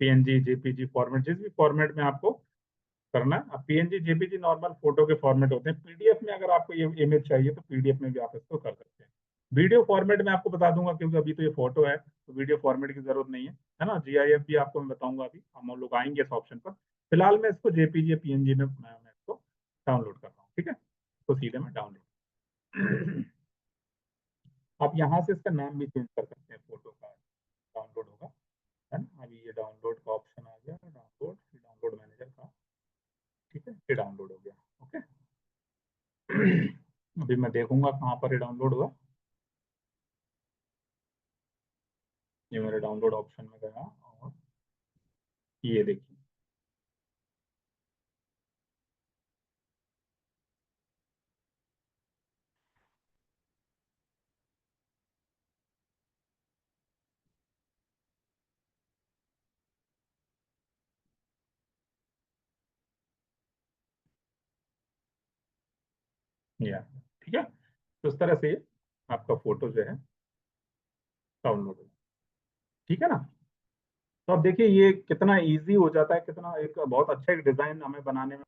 पीएनजी, जेपीजी फॉर्मेट, जिस भी फॉर्मेट में आपको करना है। अब पीएनजी, जेपीजी नॉर्मल फोटो के फॉर्मेट होते हैं। पीडीएफ में अगर आपको ये इमेज चाहिए तो पीडीएफ में भी आप इसको कर सकते हैं। वीडियो फॉर्मेट में आपको बता दूंगा, क्योंकि अभी तो ये फोटो है तो वीडियो फॉर्मेट की जरूरत नहीं है ना। जीआईएफ भी आपको मैं बताऊंगा, अभी हम लोग आएंगे इस ऑप्शन पर। फिलहाल मैं इसको जेपीजी या पीएनजी में मैं इसको डाउनलोड कर रहा हूँ, ठीक है। तो सीधे मैं डाउनलोड आप यहाँ से इसका नाम भी चेंज कर सकते हैं, फोटो का डाउनलोड होगा, है ना। अभी ये डाउनलोड का ऑप्शन आ गया, डाउनलोड मैनेजर का, ठीक है, ये डाउनलोड हो गया। ओके, अभी मैं देखूंगा कहाँ पर ये डाउनलोड हुआ। ये मेरे डाउनलोड ऑप्शन में गया और ये देखिए, ये आ गया, ठीक है। तो इस तरह से ये आपका फोटो जो है डाउनलोड हो, ठीक है ना। तो अब देखिए ये कितना इजी हो जाता है, कितना एक बहुत अच्छा एक डिजाइन हमें बनाने में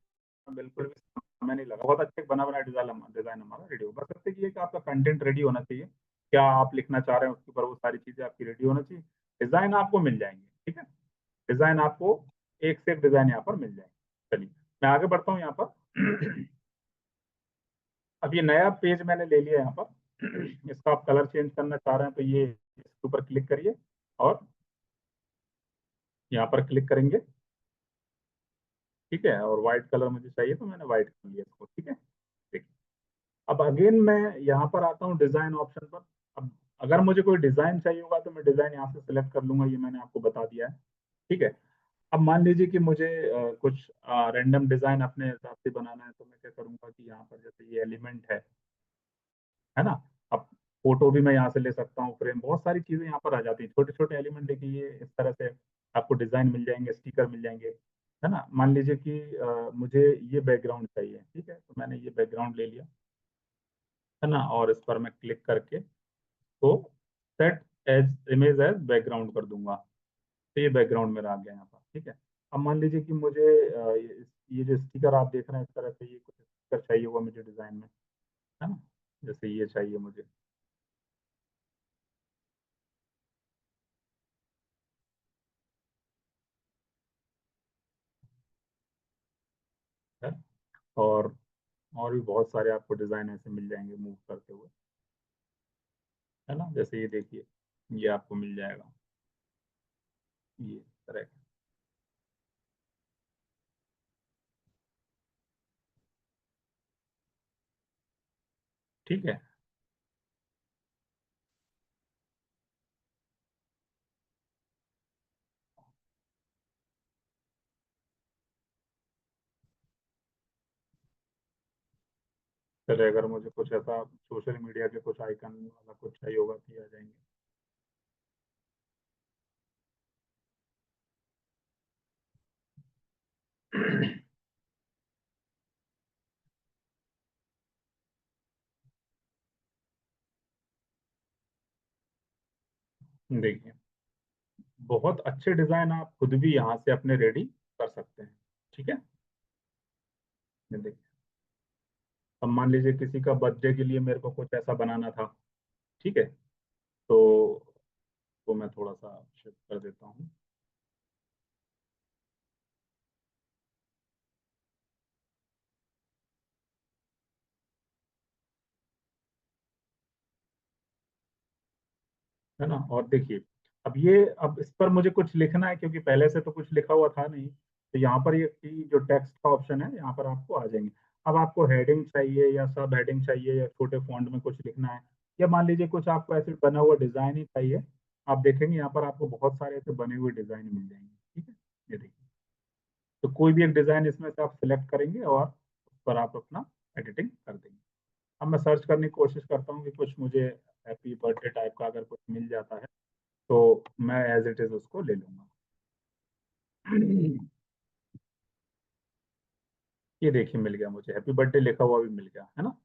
बिल्कुल भी समय नहीं लगा। बहुत अच्छा एक बना बनाया डिजाइन हमारा रेडी होगा। बस ये है कि आपका कंटेंट रेडी होना चाहिए, क्या आप लिखना चाह रहे हैं उसके ऊपर वो सारी चीजें आपकी रेडी होना चाहिए। डिजाइन आपको मिल जाएंगे, ठीक है। डिजाइन आपको एक से एक डिजाइन यहाँ पर मिल जाएंगे। चलिए मैं आगे बढ़ता हूँ यहाँ पर। अब ये नया पेज मैंने ले लिया यहाँ पर। इसका आप कलर चेंज करना चाह रहे हैं तो ये इसके ऊपर क्लिक करिए और यहाँ पर क्लिक करेंगे, ठीक है। और व्हाइट कलर मुझे चाहिए तो मैंने व्हाइट कर लिया इसको, ठीक है। देखिए, अब अगेन मैं यहाँ पर आता हूँ डिजाइन ऑप्शन पर। अब अगर मुझे कोई डिजाइन चाहिए होगा तो मैं डिजाइन यहाँ से सिलेक्ट कर लूंगा, ये मैंने आपको बता दिया है, ठीक है। अब मान लीजिए कि मुझे कुछ रैंडम डिजाइन अपने हिसाब से बनाना है, तो मैं क्या करूंगा कि यहाँ पर जैसे ये एलिमेंट है ना। अब फोटो भी मैं यहाँ से ले सकता हूँ, फ्रेम, बहुत सारी चीजें यहाँ पर आ जाती हैं। छोटे छोटे एलिमेंट देखिए, ये इस तरह से आपको डिजाइन मिल जाएंगे, स्टिकर मिल जाएंगे, है ना। मान लीजिए कि मुझे ये बैकग्राउंड चाहिए, ठीक है, तो मैंने ये बैकग्राउंड ले लिया, है ना। और इस पर मैं क्लिक करके तो set as image as background कर दूंगा, तो ये बैकग्राउंड मेरा आ गया यहाँ पर, ठीक है। अब मान लीजिए कि मुझे ये जो स्टिकर आप देख रहे हैं इस तरह से, ये कुछ स्टिकर चाहिए होगा मुझे डिजाइन में, है ना। जैसे ये चाहिए मुझे, है। और भी बहुत सारे आपको डिजाइन ऐसे मिल जाएंगे मूव करते हुए, है ना। जैसे ये देखिए, ये आपको मिल जाएगा, ये इस तरह का, ठीक है। फिर अगर मुझे कुछ ऐसा सोशल मीडिया के कुछ आइकन वाला कुछ चाहिए होगा तो ये आ जाएंगे। देखिए, बहुत अच्छे डिजाइन आप खुद भी यहाँ से अपने रेडी कर सकते हैं। ठीक है, ये देखिए, अब मान लीजिए किसी का बर्थडे के लिए मेरे को कुछ ऐसा बनाना था। ठीक है, तो वो मैं थोड़ा सा शिफ्ट कर देता हूँ। है ना, और देखिए, अब इस पर मुझे कुछ लिखना है क्योंकि पहले से तो कुछ लिखा हुआ था नहीं, तो यहाँ पर ये जो टेक्स्ट का ऑप्शन है यहाँ पर आपको आ जाएंगे। अब आपको हेडिंग चाहिए या सब हेडिंग चाहिए या छोटे फॉन्ट में कुछ लिखना है, या मान लीजिए कुछ आपको ऐसे बना हुआ डिजाइन ही चाहिए, आप देखेंगे यहाँ पर आपको बहुत सारे ऐसे बने हुए डिजाइन मिल जाएंगे। ठीक है, ये देखिए, तो कोई भी एक डिजाइन इसमें से आप सिलेक्ट करेंगे और उस पर आप अपना एडिटिंग कर देंगे। अब मैं सर्च करने की कोशिश करता हूँ कि कुछ मुझे हैप्पी बर्थडे टाइप का अगर कुछ मिल जाता है तो मैं एज इट इज उसको ले लूंगा। ये देखिए, मिल गया मुझे, हैप्पी बर्थडे लिखा हुआ भी मिल गया है ना।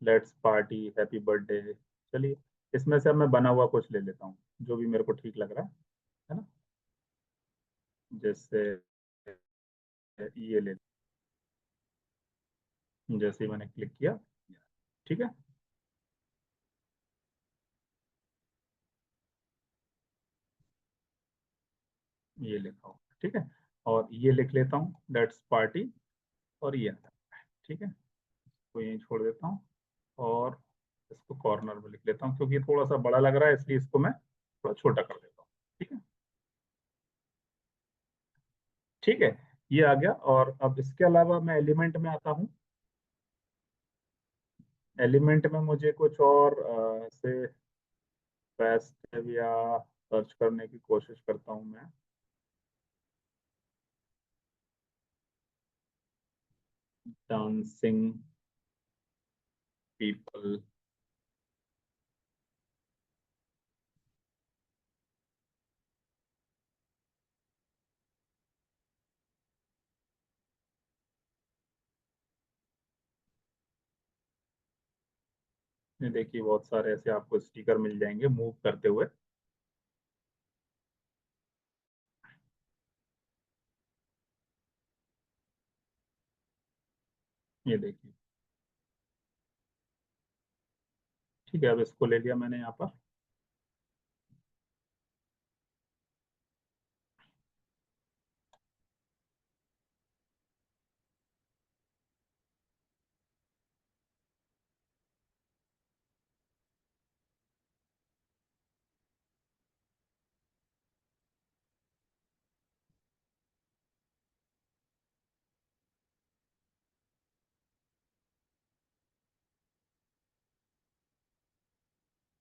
Let's party happy birthday. चलिए, इसमें से अब मैं बना हुआ कुछ ले लेता हूँ जो भी मेरे को ठीक लग रहा है ना। जैसे ये ले, जैसे ही मैंने क्लिक किया, ठीक है, ये लिखा हुआ, ठीक है, और ये लिख लेता हूँ लेट्स पार्टी, और ये आता है। ठीक है, तो यहीं छोड़ देता हूँ, और इसको कॉर्नर में लिख लेता हूँ क्योंकि ये थोड़ा सा बड़ा लग रहा है, इसलिए इसको मैं थोड़ा छोटा कर देता हूँ। ठीक है, ठीक है, ये आ गया। और अब इसके अलावा मैं एलिमेंट में आता हूँ। एलिमेंट में मुझे कुछ और ऐसे बेस्ट या सर्च करने की कोशिश करता हूँ मैं। डांसिंग पीपल, ये देखिए बहुत सारे ऐसे आपको स्टिकर मिल जाएंगे मूव करते हुए। ये देखिए, ठीक है, अब इसको ले लिया मैंने यहाँ पर।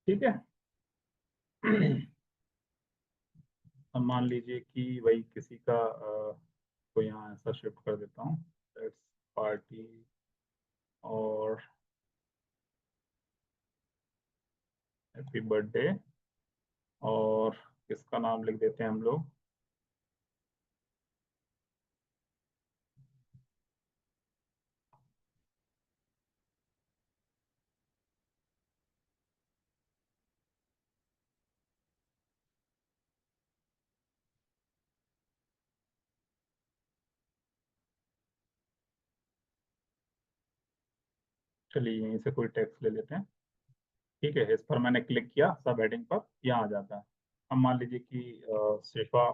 ठीक है। अब मान लीजिए कि वही किसी का को यहाँ ऐसा शिफ्ट कर देता हूँ, लेट्स पार्टी, और हैप्पी बर्थडे, और किसका नाम लिख देते हैं हम लोग। चलिए, यहीं से कोई टेक्स्ट ले लेते हैं। ठीक है, इस पर मैंने क्लिक किया, सब हेडिंग पर यहाँ आ जाता है। अब मान लीजिए कि शिफा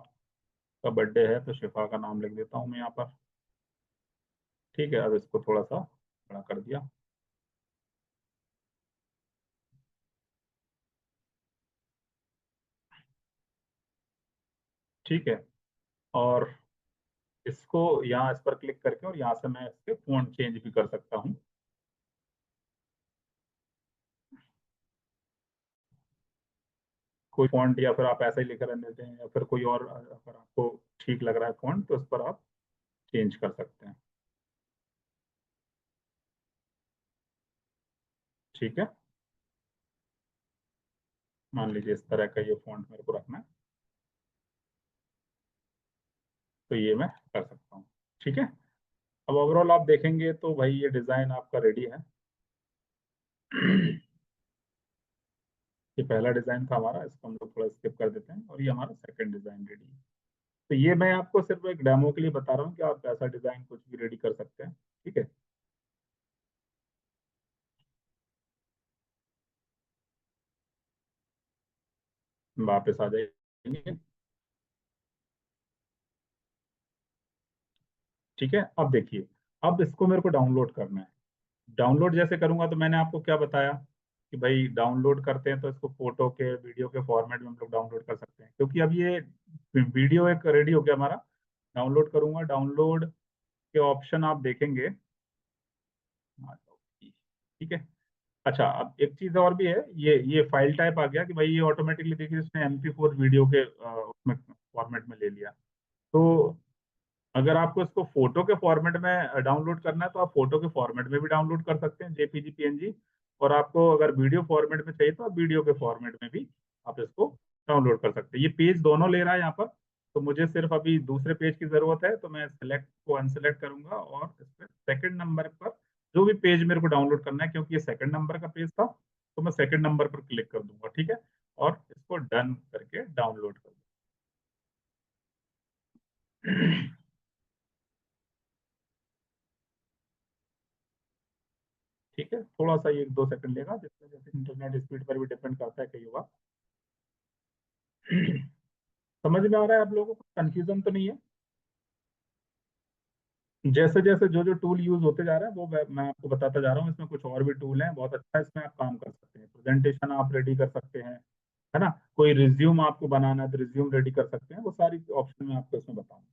का बर्थडे है तो शिफा का नाम लिख देता हूँ मैं यहाँ पर। ठीक है, अब इसको थोड़ा सा बड़ा कर दिया। ठीक है, और इसको यहाँ इस पर क्लिक करके और यहाँ से मैं इसके फॉन्ट चेंज भी कर सकता हूँ। कोई फॉन्ट, या फिर आप ऐसा ही लिख रहने देते हैं, या फिर कोई और अगर आपको ठीक लग रहा है फॉन्ट तो उस पर आप चेंज कर सकते हैं। ठीक है, मान लीजिए इस तरह का ये फॉन्ट मेरे को रखना है, तो ये मैं कर सकता हूँ। ठीक है, अब ओवरऑल आप देखेंगे तो भाई ये डिजाइन आपका रेडी है। ये पहला डिजाइन था हमारा, इसको हम लोग थोड़ा स्किप कर देते हैं, और ये हमारा सेकंड डिजाइन रेडी है। तो ये मैं आपको सिर्फ एक डेमो के लिए बता रहा हूँ कि आप ऐसा डिजाइन कुछ भी रेडी कर सकते हैं। ठीक है, वापस आ जाएंगे। ठीक है, अब देखिए, अब इसको मेरे को डाउनलोड करना है। डाउनलोड जैसे करूंगा तो मैंने आपको क्या बताया कि भाई डाउनलोड करते हैं तो इसको फोटो के वीडियो के फॉर्मेट में हम लोग डाउनलोड कर सकते हैं, क्योंकि अब ये वीडियो एक रेडी हो गया हमारा। डाउनलोड करूंगा, डाउनलोड के ऑप्शन आप देखेंगे। ठीक है, अच्छा अब एक चीज और भी है, ये फाइल टाइप आ गया कि भाई ये ऑटोमेटिकली देखिए इसने MP4 वीडियो के उसमें फॉर्मेट में ले लिया। तो अगर आपको इसको फोटो के फॉर्मेट में डाउनलोड करना है तो आप फोटो के फॉर्मेट में भी डाउनलोड कर सकते हैं, JPG PNG। और आपको अगर वीडियो फॉर्मेट में चाहिए तो आप वीडियो के फॉर्मेट में भी आप इसको डाउनलोड कर सकते हैं। ये पेज दोनों ले रहा है यहाँ पर, तो मुझे सिर्फ अभी दूसरे पेज की जरूरत है, तो मैं सेलेक्ट को अनसेलेक्ट करूंगा और इस पर सेकंड नंबर पर जो भी पेज मेरे को डाउनलोड करना है, क्योंकि ये सेकंड नंबर का पेज था, तो मैं सेकंड नंबर पर क्लिक कर दूंगा। ठीक है, और इसको डन करके डाउनलोड कर दूंगा। ठीक है, थोड़ा सा ये 2 सेकंड लेगा, जिसमें जैसे इंटरनेट स्पीड पर भी डिपेंड करता है कई बार। समझ में आ रहा है आप लोगों को, कंफ्यूजन तो नहीं है? जैसे जैसे जो जो टूल यूज होते जा रहे हैं वो मैं आपको बताता जा रहा हूँ। इसमें कुछ और भी टूल हैं, बहुत अच्छा है, इसमें आप काम कर सकते हैं, प्रेजेंटेशन आप रेडी कर सकते हैं, है ना। कोई रिज्यूम आपको बनाना है तो रिज्यूम रेडी कर सकते हैं, वो सारी ऑप्शन मैं आपको इसमें बताऊंगा।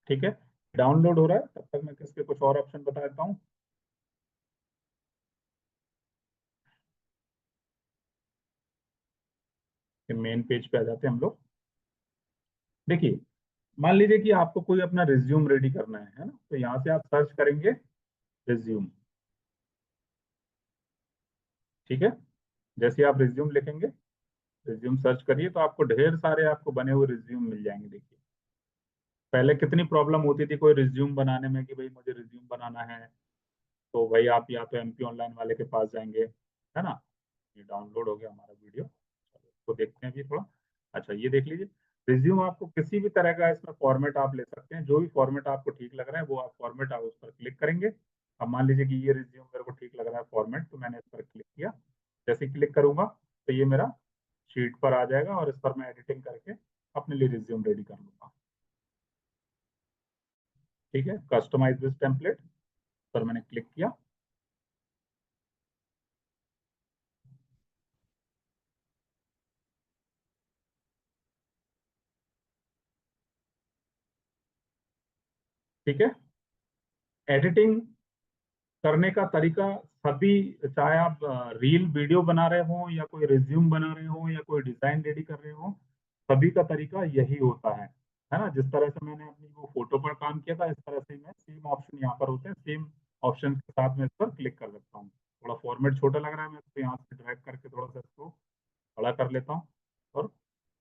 ठीक है, डाउनलोड हो रहा है, तब तक मैं किसके कुछ और ऑप्शन बता देता हूँ। मेन पेज पे आ जाते हैं हम लोग। देखिए, मान लीजिए कि आपको कोई अपना रिज्यूम रेडी करना है ना, तो यहाँ से आप सर्च करेंगे रिज्यूम। ठीक है, जैसे आप रिज्यूम लिखेंगे, रिज्यूम सर्च करिए, तो आपको ढेर सारे आपको बने हुए रिज्यूम मिल जाएंगे। देखिए, पहले कितनी प्रॉब्लम होती थी कोई रिज्यूम बनाने में कि भाई मुझे रिज्यूम बनाना है, तो भाई आप या तो MP ऑनलाइन वाले के पास जाएंगे, है ना। ये डाउनलोड हो गया हमारा वीडियो, चलो इसको देखते हैं अभी थोड़ा। अच्छा, ये देख लीजिए, रिज्यूम आपको किसी भी तरह का इसमें फॉर्मेट आप ले सकते हैं, जो भी फॉर्मेट आपको ठीक लग रहा है वो आप फॉर्मेट आप उस पर क्लिक करेंगे। अब मान लीजिए कि ये रिज्यूम मेरे को ठीक लग रहा है फॉर्मेट, तो मैंने इस पर क्लिक किया। जैसे क्लिक करूंगा तो ये मेरा शीट पर आ जाएगा, और इस पर मैं एडिटिंग करके अपने लिए रिज्यूम रेडी कर लूंगा। ठीक है, कस्टमाइज दिस टेम्पलेट पर मैंने क्लिक किया। ठीक है, एडिटिंग करने का तरीका सभी, चाहे आप रील वीडियो बना रहे हो या कोई रिज्यूम बना रहे हो या कोई डिजाइन रेडी कर रहे हो, सभी का तरीका यही होता है ना। जिस तरह से मैंने अपनी वो फोटो पर काम किया था, इस तरह से मैं सेम ऑप्शन यहाँ पर होते हैं, सेम ऑप्शन के साथ मैं इस पर क्लिक कर सकता हूँ। थोड़ा फॉर्मेट छोटा लग रहा है, मैं इसको यहाँ से ड्रैग करके थोड़ा सा इसको बड़ा कर लेता हूँ। और इस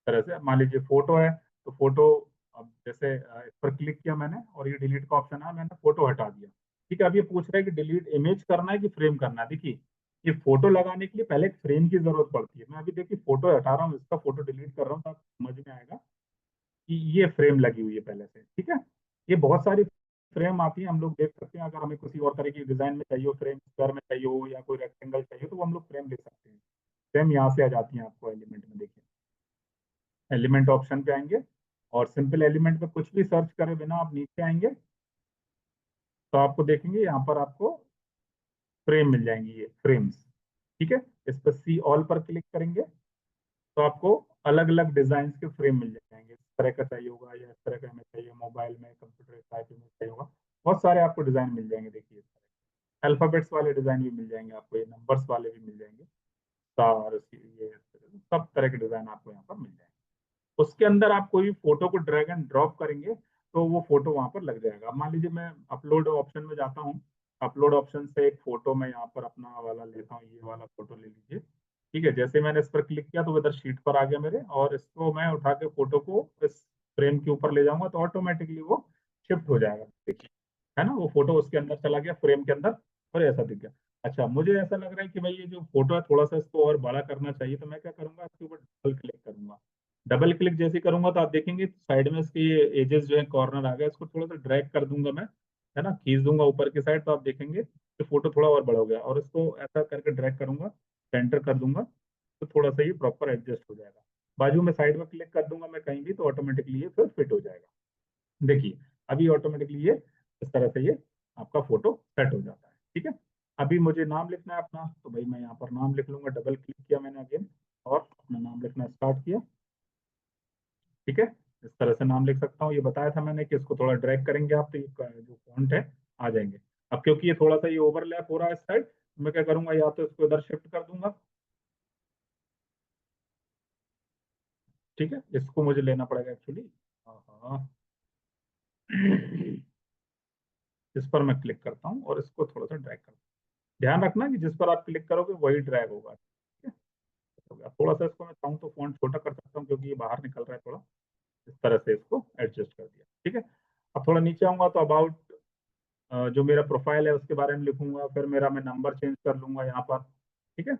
तरह से मान लीजिए फोटो है, तो फोटो, अब जैसे इस पर क्लिक किया मैंने और ये डिलीट का ऑप्शन है, मैंने फोटो हटा दिया। ठीक है, अब ये पूछ रहा है कि डिलीट इमेज करना है कि फ्रेम करना है। देखिए, ये फोटो लगाने के लिए पहले एक फ्रेम की जरूरत पड़ती है। मैं अभी देखिए फोटो हटा रहा हूँ, इसका फोटो डिलीट कर रहा हूँ, तो आपको समझ में आएगा कि ये फ्रेम लगी हुई है पहले से। ठीक है, ये बहुत सारी फ्रेम आती है, हम लोग देख सकते हैं। अगर हमें किसी और तरह की डिजाइन में चाहिए हो, फ्रेम स्क्वायर में चाहिए हो या कोई रेक्टेंगल चाहिए, तो वो हम लोग फ्रेम ले सकते हैं। फ्रेम यहाँ से आ जाती है आपको एलिमेंट में। देखिए, एलिमेंट ऑप्शन पे आएंगे और सिंपल एलिमेंट में कुछ भी सर्च करे बिना आप नीचे आएंगे, तो आपको देखेंगे यहाँ पर आपको फ्रेम मिल जाएंगी, ये फ्रेम्स। ठीक है, इस पर सी ऑल पर क्लिक करेंगे तो आपको अलग अलग डिजाइन के फ्रेम मिल जाएंगे। इस तरह का चाहिए होगा या इस तरह का हमें चाहिए, मोबाइल में, कंप्यूटर टाइपिंग में चाहिए होगा, बहुत सारे आपको डिजाइन मिल जाएंगे। देखिए, इस तरह अल्फाबेट्स वाले डिजाइन भी मिल जाएंगे आपको, ये नंबर्स वाले भी मिल जाएंगे, स्टार, ये सब तरह के डिजाइन आपको यहाँ पर मिल जाएंगे। उसके अंदर आप कोई भी फोटो को ड्रैग एंड ड्रॉप करेंगे तो वो फोटो वहां पर लग जाएगा। अब मान लीजिए मैं अपलोड ऑप्शन में जाता हूँ, अपलोड ऑप्शन से एक फोटो मैं यहाँ पर अपना वाला लेता हूँ, ये वाला फोटो ले लीजिए। ठीक है, जैसे मैंने इस पर क्लिक किया तो वो इधर शीट पर आ गया मेरे, और इसको मैं उठा के फोटो को इस फ्रेम के ऊपर ले जाऊंगा तो ऑटोमेटिकली वो शिफ्ट हो जाएगा। देखिए, है ना, वो फोटो उसके अंदर चला गया फ्रेम के अंदर, और ऐसा दिख गया। अच्छा, मुझे ऐसा लग रहा है कि भाई ये जो फोटो है थोड़ा सा इसको और बड़ा करना चाहिए, तो मैं क्या करूंगा, इसके ऊपर डबल क्लिक करूंगा। डबल क्लिक जैसे करूंगा तो आप देखेंगे साइड में इसके एजेस जो है कॉर्नर आ गया, इसको थोड़ा सा ड्रैग कर दूंगा मैं, है ना, खींच दूंगा ऊपर की साइड, तो आप देखेंगे कि फोटो थोड़ा और बड़ा हो गया। और इसको ऐसा करके ड्रैग करूंगा, सेंटर कर दूंगा, तो थोड़ा सा ये प्रॉपर एडजस्ट हो जाएगा। बाजू में साइड में क्लिक कर दूंगा मैं कहीं भी, तो ऑटोमेटिकली ये फिर फिट हो जाएगा। देखिए, अभी ऑटोमेटिकली ये इस तरह से ये आपका फोटो सेट हो जाता है। ठीक है, अभी मुझे नाम लिखना है अपना, तो भाई मैं यहाँ पर नाम लिख लूंगा, डबल क्लिक किया मैंने अगेन, और अपना नाम लिखना स्टार्ट किया। ठीक है, इस तरह से नाम लिख सकता हूँ। ये बताया था मैंने कि इसको थोड़ा ड्रैग करेंगे आप तो ये जो फॉन्ट है आ जाएंगे। अब क्योंकि ये थोड़ा सा ये ओवरलैप हो रहा है इस साइड, तो मैं क्या करूंगा, या तो इसको इधर शिफ्ट कर दूंगा। ठीक है, इसको मुझे लेना पड़ेगा एक्चुअली। हाँ, इस पर मैं क्लिक करता हूँ और इसको थोड़ा सा ड्रैग करता हूँ। ध्यान रखना कि जिस पर आप क्लिक करोगे वही ड्रैग होगा। ठीक है, हो गया। थोड़ा सा इसको मैं चाहूँ तो फॉन्ट छोटा कर सकता हूँ क्योंकि ये बाहर निकल रहा है थोड़ा, इस तरह से इसको एडजस्ट कर दिया। ठीक है, अब थोड़ा नीचे आऊंगा तो अबाउट जो मेरा प्रोफाइल है उसके बारे में लिखूंगा, फिर मेरा मैं नंबर चेंज कर लूंगा यहाँ पर। ठीक है,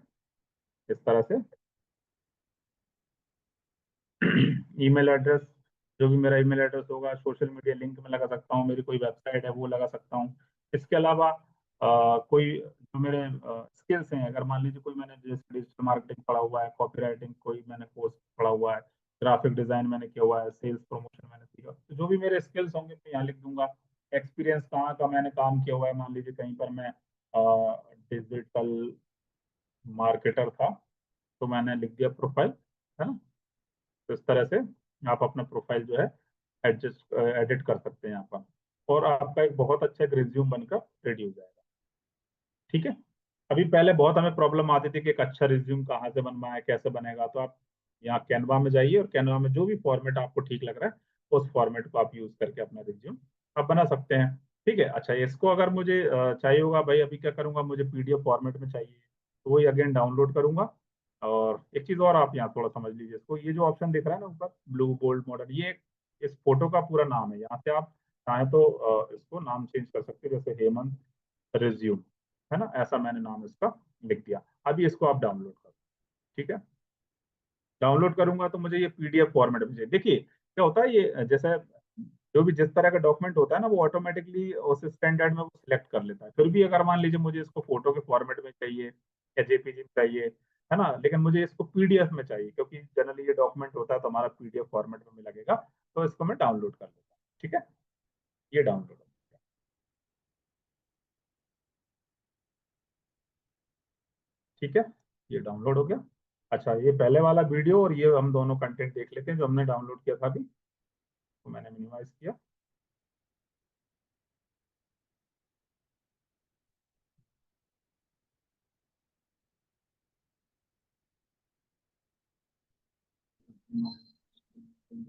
इस तरह से ईमेल एड्रेस, जो भी मेरा ईमेल एड्रेस होगा, सोशल मीडिया लिंक में लगा सकता हूँ, मेरी कोई वेबसाइट है वो लगा सकता हूँ। इसके अलावा कोई जो मेरे स्किल्स हैं, अगर मान लीजिए कोई मैंने जैसे डिजिटल मार्केटिंग पढ़ा हुआ है, कॉपी राइटिंग कोई मैंने कोर्स पढ़ा हुआ है, ग्राफिक डिजाइन मैंने किया हुआ है, सेल्स प्रमोशन मैंने सीखा, तो जो भी मेरे स्किल्स होंगे मैं यहाँ लिख दूंगा। एक्सपीरियंस कहाँ का मैंने काम किया हुआ है, मान लीजिए कहीं पर मैं डिजिटल मार्केटर था, तो मैंने लिख दिया प्रोफाइल, है ना। तो इस तरह से आप अपना प्रोफाइल जो है एडजस्ट एडिट कर सकते हैं यहाँ पर, और आपका एक बहुत अच्छा एक रिज्यूम बनकर रेडी हो जाएगा। ठीक है, अभी पहले बहुत हमें प्रॉब्लम आती थी कि एक अच्छा रिज्यूम कहाँ से बनवाए, कैसे बनेगा, तो आप यहाँ कैनवा में जाइए और कैनवा में जो भी फॉर्मेट आपको ठीक लग रहा है उस फॉर्मेट को आप यूज करके अपना रिज्यूम आप बना सकते हैं। ठीक है, अच्छा, इसको अगर मुझे चाहिए होगा भाई, अभी क्या करूंगा, मुझे पीडीएफ फॉर्मेट में चाहिए, तो वही अगेन डाउनलोड करूंगा। और एक चीज और आप यहाँ थोड़ा समझ लीजिए इसको, ये जो ऑप्शन दिख रहा है ना ऊपर ब्लू बोल्ड मॉडल, ये इस फोटो का पूरा नाम है। यहाँ से आप चाहें तो इसको नाम चेंज कर सकते हैं, जैसे हेमंत रिज्यूम, है ना, ऐसा मैंने नाम इसका लिख दिया। अभी इसको आप डाउनलोड करो। ठीक है, डाउनलोड करूंगा तो मुझे ये पीडीएफ फॉर्मेट में चाहिए। देखिए क्या होता है, ये जैसे जो भी जिस तरह का डॉक्यूमेंट होता है ना, वो ऑटोमेटिकली उस स्टैंडर्ड में वो सिलेक्ट कर लेता है। फिर भी अगर मान लीजिए मुझे इसको फोटो के फॉर्मेट में चाहिए या जेपीजी में चाहिए, है ना, लेकिन मुझे इसको पीडीएफ में चाहिए क्योंकि जनरली ये डॉक्यूमेंट होता है तो हमारा पीडीएफ फॉर्मेट में लगेगा, तो इसको मैं डाउनलोड कर लेता हूँ। ठीक है, ये डाउनलोड हो गया। ठीक है, ये डाउनलोड हो गया। अच्छा, ये पहले वाला वीडियो और ये हम दोनों कंटेंट देख लेते हैं जो हमने डाउनलोड किया था अभी, तो मैंने मिनिमाइज किया।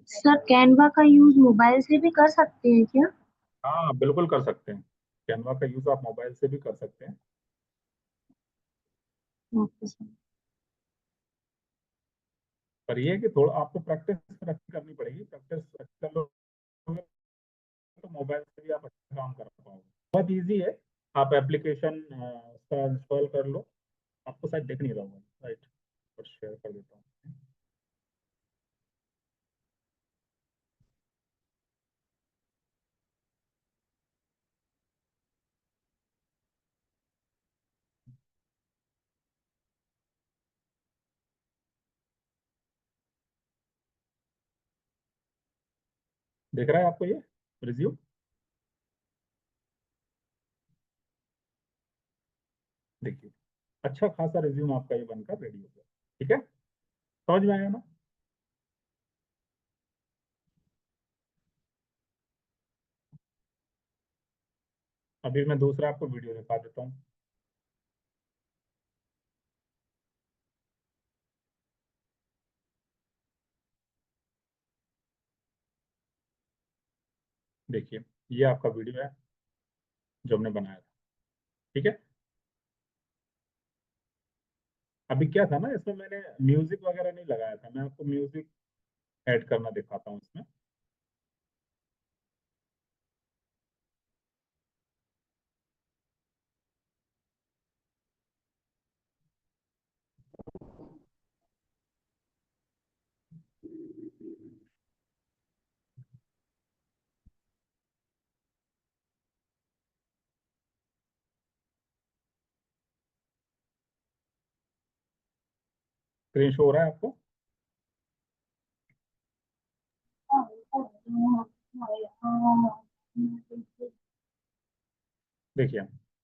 सर कैनवा का यूज मोबाइल से भी कर सकते हैं क्या? हाँ, बिल्कुल कर सकते हैं, कैनवा का यूज आप मोबाइल से भी कर सकते हैं। Okay sir. पर ये है कि थोड़ा आपको प्रैक्टिस करनी पड़ेगी, प्रैक्टिस कर लोगे तो मोबाइल से भी आप अच्छा काम कर पाओगे। बहुत इजी है, आप एप्लीकेशन इसका इंस्टॉल कर लो। आपको शायद दिख नहीं रहा होगा, राइट, पर शेयर कर देता हूँ। दिख रहा है आपको ये रिज्यूम? देखिए, अच्छा खासा रिज्यूम आपका ये बनकर रेडी हो गया। ठीक है, समझ में आया ना? अभी मैं दूसरा आपको वीडियो दिखा देता हूँ। देखिए ये आपका वीडियो है जो हमने बनाया था, ठीक है। अभी क्या था ना, इसमें मैंने म्यूजिक वगैरह नहीं लगाया था, मैं आपको म्यूजिक ऐड करना दिखाता हूँ इसमें। स्क्रीन शो हो रहा है आपको? देखिए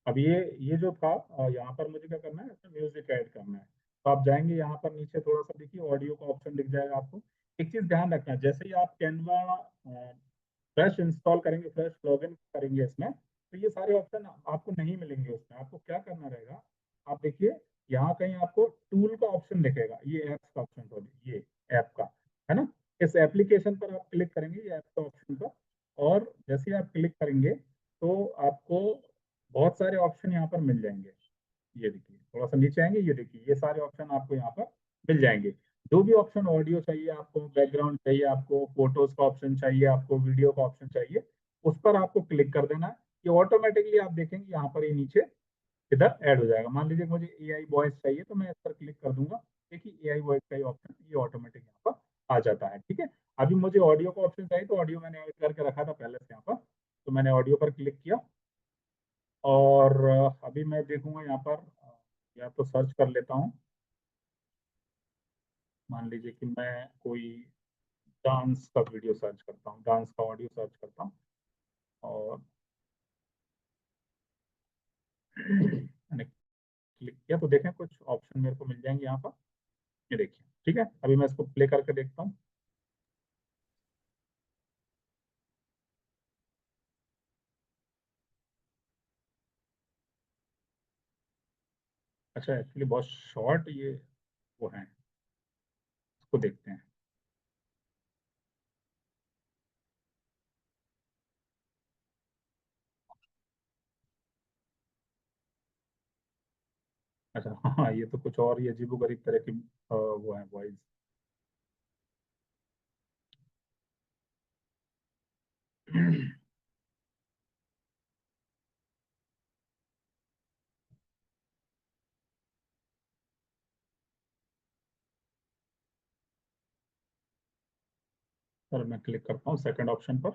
अब ये जो था, यहाँ पर मुझे क्या करना है, इसमें म्यूजिक ऐड करना है। तो आप जाएंगे यहाँ पर नीचे, थोड़ा सा देखिए ऑडियो का ऑप्शन दिख जाएगा आपको। एक चीज ध्यान रखना, जैसे ही आप कैनवा फ्रेश इंस्टॉल करेंगे, फ्रेश लॉगिन करेंगे इसमें, तो ये सारे ऑप्शन आपको नहीं मिलेंगे उसमें। आपको क्या करना रहेगा, आप देखिए यहाँ कहीं आपको टूल का ऑप्शन दिखेगा, ये ऐप्स का ऑप्शन, सॉरी ये ऐप का, है ना। इस एप्लीकेशन पर आप क्लिक करेंगे, ये ऐप का ऑप्शन पर, और जैसे ही आप क्लिक करेंगे तो आपको बहुत सारे ऑप्शन यहाँ पर मिल जाएंगे। ये देखिए थोड़ा सा नीचे आएंगे, ये देखिए ये सारे ऑप्शन आपको यहाँ पर मिल जाएंगे। जो भी ऑप्शन, ऑडियो चाहिए आपको, बैकग्राउंड चाहिए आपको, फोटोज का ऑप्शन चाहिए आपको, वीडियो का ऑप्शन चाहिए, उस पर आपको क्लिक कर देना है। ये ऑटोमेटिकली आप देखेंगे यहाँ पर ये नीचे इधर ऐड हो जाएगा। मान लीजिए मुझे एआई वॉइस चाहिए, तो मैं इस पर क्लिक कर दूंगा, देखिए एआई वॉइस का ही ऑप्शन ये ऑटोमेटिक यहाँ पर आ जाता है, ठीक है। अभी मुझे ऑडियो का ऑप्शन चाहिए, तो ऑडियो मैंने ऐड करके रखा था पहले से यहाँ पर, तो मैंने ऑडियो पर क्लिक किया। और अभी मैं देखूंगा यहाँ पर, या तो सर्च कर लेता हूँ। मान लीजिए कि मैं कोई डांस का वीडियो सर्च करता हूँ, डांस का ऑडियो सर्च करता हूँ, और मैंने क्लिक किया तो देखें कुछ ऑप्शन मेरे को मिल जाएंगे यहाँ पर। ये देखिए, ठीक है। अभी मैं इसको प्ले करके देखता हूँ। अच्छा, एक्चुअली बहुत शॉर्ट ये वो है, इसको देखते हैं। अच्छा हाँ, ये तो कुछ और, ये अजीबोगरीब तरह की वो है वॉइस। सर मैं क्लिक करता हूँ सेकंड ऑप्शन पर।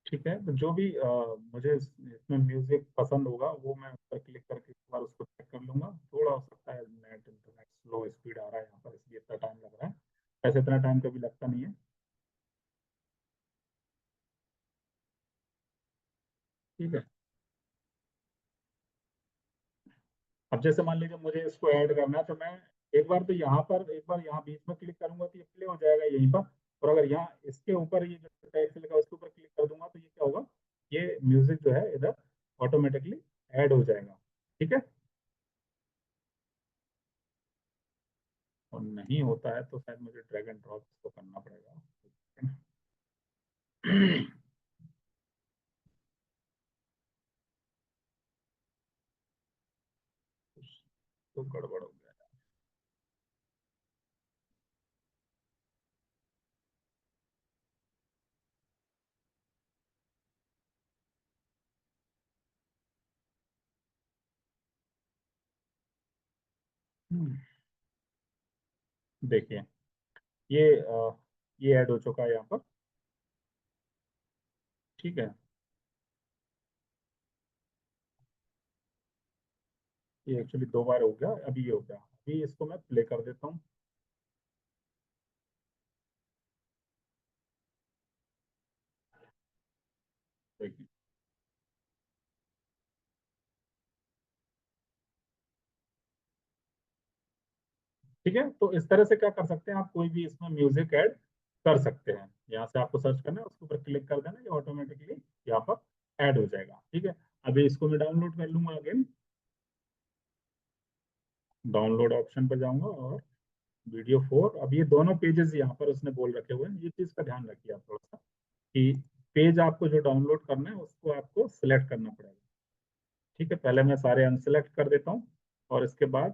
ठीक है, तो जो भी मुझे इसमें म्यूजिक पसंद होगा वो मैं उस पर क्लिक करके एक बार उसको चेक कर लूंगा। थोड़ा हो सकता है नेट इंटरनेट स्लो स्पीड आ रहा है यहाँ पर, इसलिए इतना टाइम लग रहा है। वैसे इतना टाइम कभी लगता नहीं है, ठीक है। अब जैसे मान लीजिए मुझे इसको ऐड करना है, तो मैं एक बार तो यहाँ पर, एक बार यहाँ बीच में क्लिक करूंगा तो ये प्ले हो जाएगा यहीं पर। और अगर यहाँ इसके ऊपर ये जो टेक्स्ट लिखा है उसके ऊपर क्लिक कर दूंगा, तो ये क्या होगा, ये म्यूजिक जो है इधर ऑटोमेटिकली ऐड हो जाएगा, ठीक है। और नहीं होता है तो शायद मुझे ड्रैग एंड ड्रॉप इसको करना पड़ेगा। तो गड़बड़ हो गया। देखिए ये ऐड हो चुका है यहाँ पर, ठीक है। ये एक्चुअली दो बार हो गया, अभी ये हो गया। अभी इसको मैं प्ले कर देता हूँ। देखिए, ठीक है। तो इस तरह से क्या कर सकते हैं आप, कोई भी इसमें म्यूजिक ऐड कर सकते हैं। यहाँ से आपको सर्च करना है, उसके ऊपर क्लिक कर देना, ये ऑटोमेटिकली यहाँ पर ऐड हो जाएगा। ठीक है, अभी इसको मैं डाउनलोड कर लूंगा। अगेन डाउनलोड ऑप्शन पर जाऊंगा और वीडियो 4, अब ये दोनों पेजेस यहाँ पर उसने बोल रखे हुए हैं, ये चीज का ध्यान रखिए आप थोड़ा सा कि पेज आपको जो डाउनलोड करना है उसको आपको सिलेक्ट करना पड़ेगा। ठीक है, पहले मैं सारे अनसिलेक्ट कर देता हूँ और इसके बाद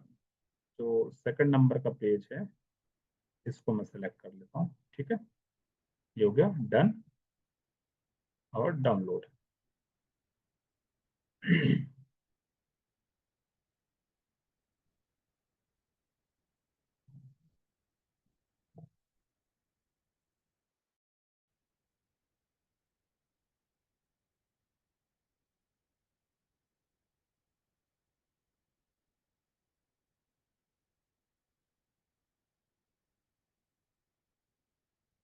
जो सेकंड नंबर का पेज है इसको मैं सिलेक्ट कर लेता हूँ। ठीक है, ये हो गया डन और डाउनलोड।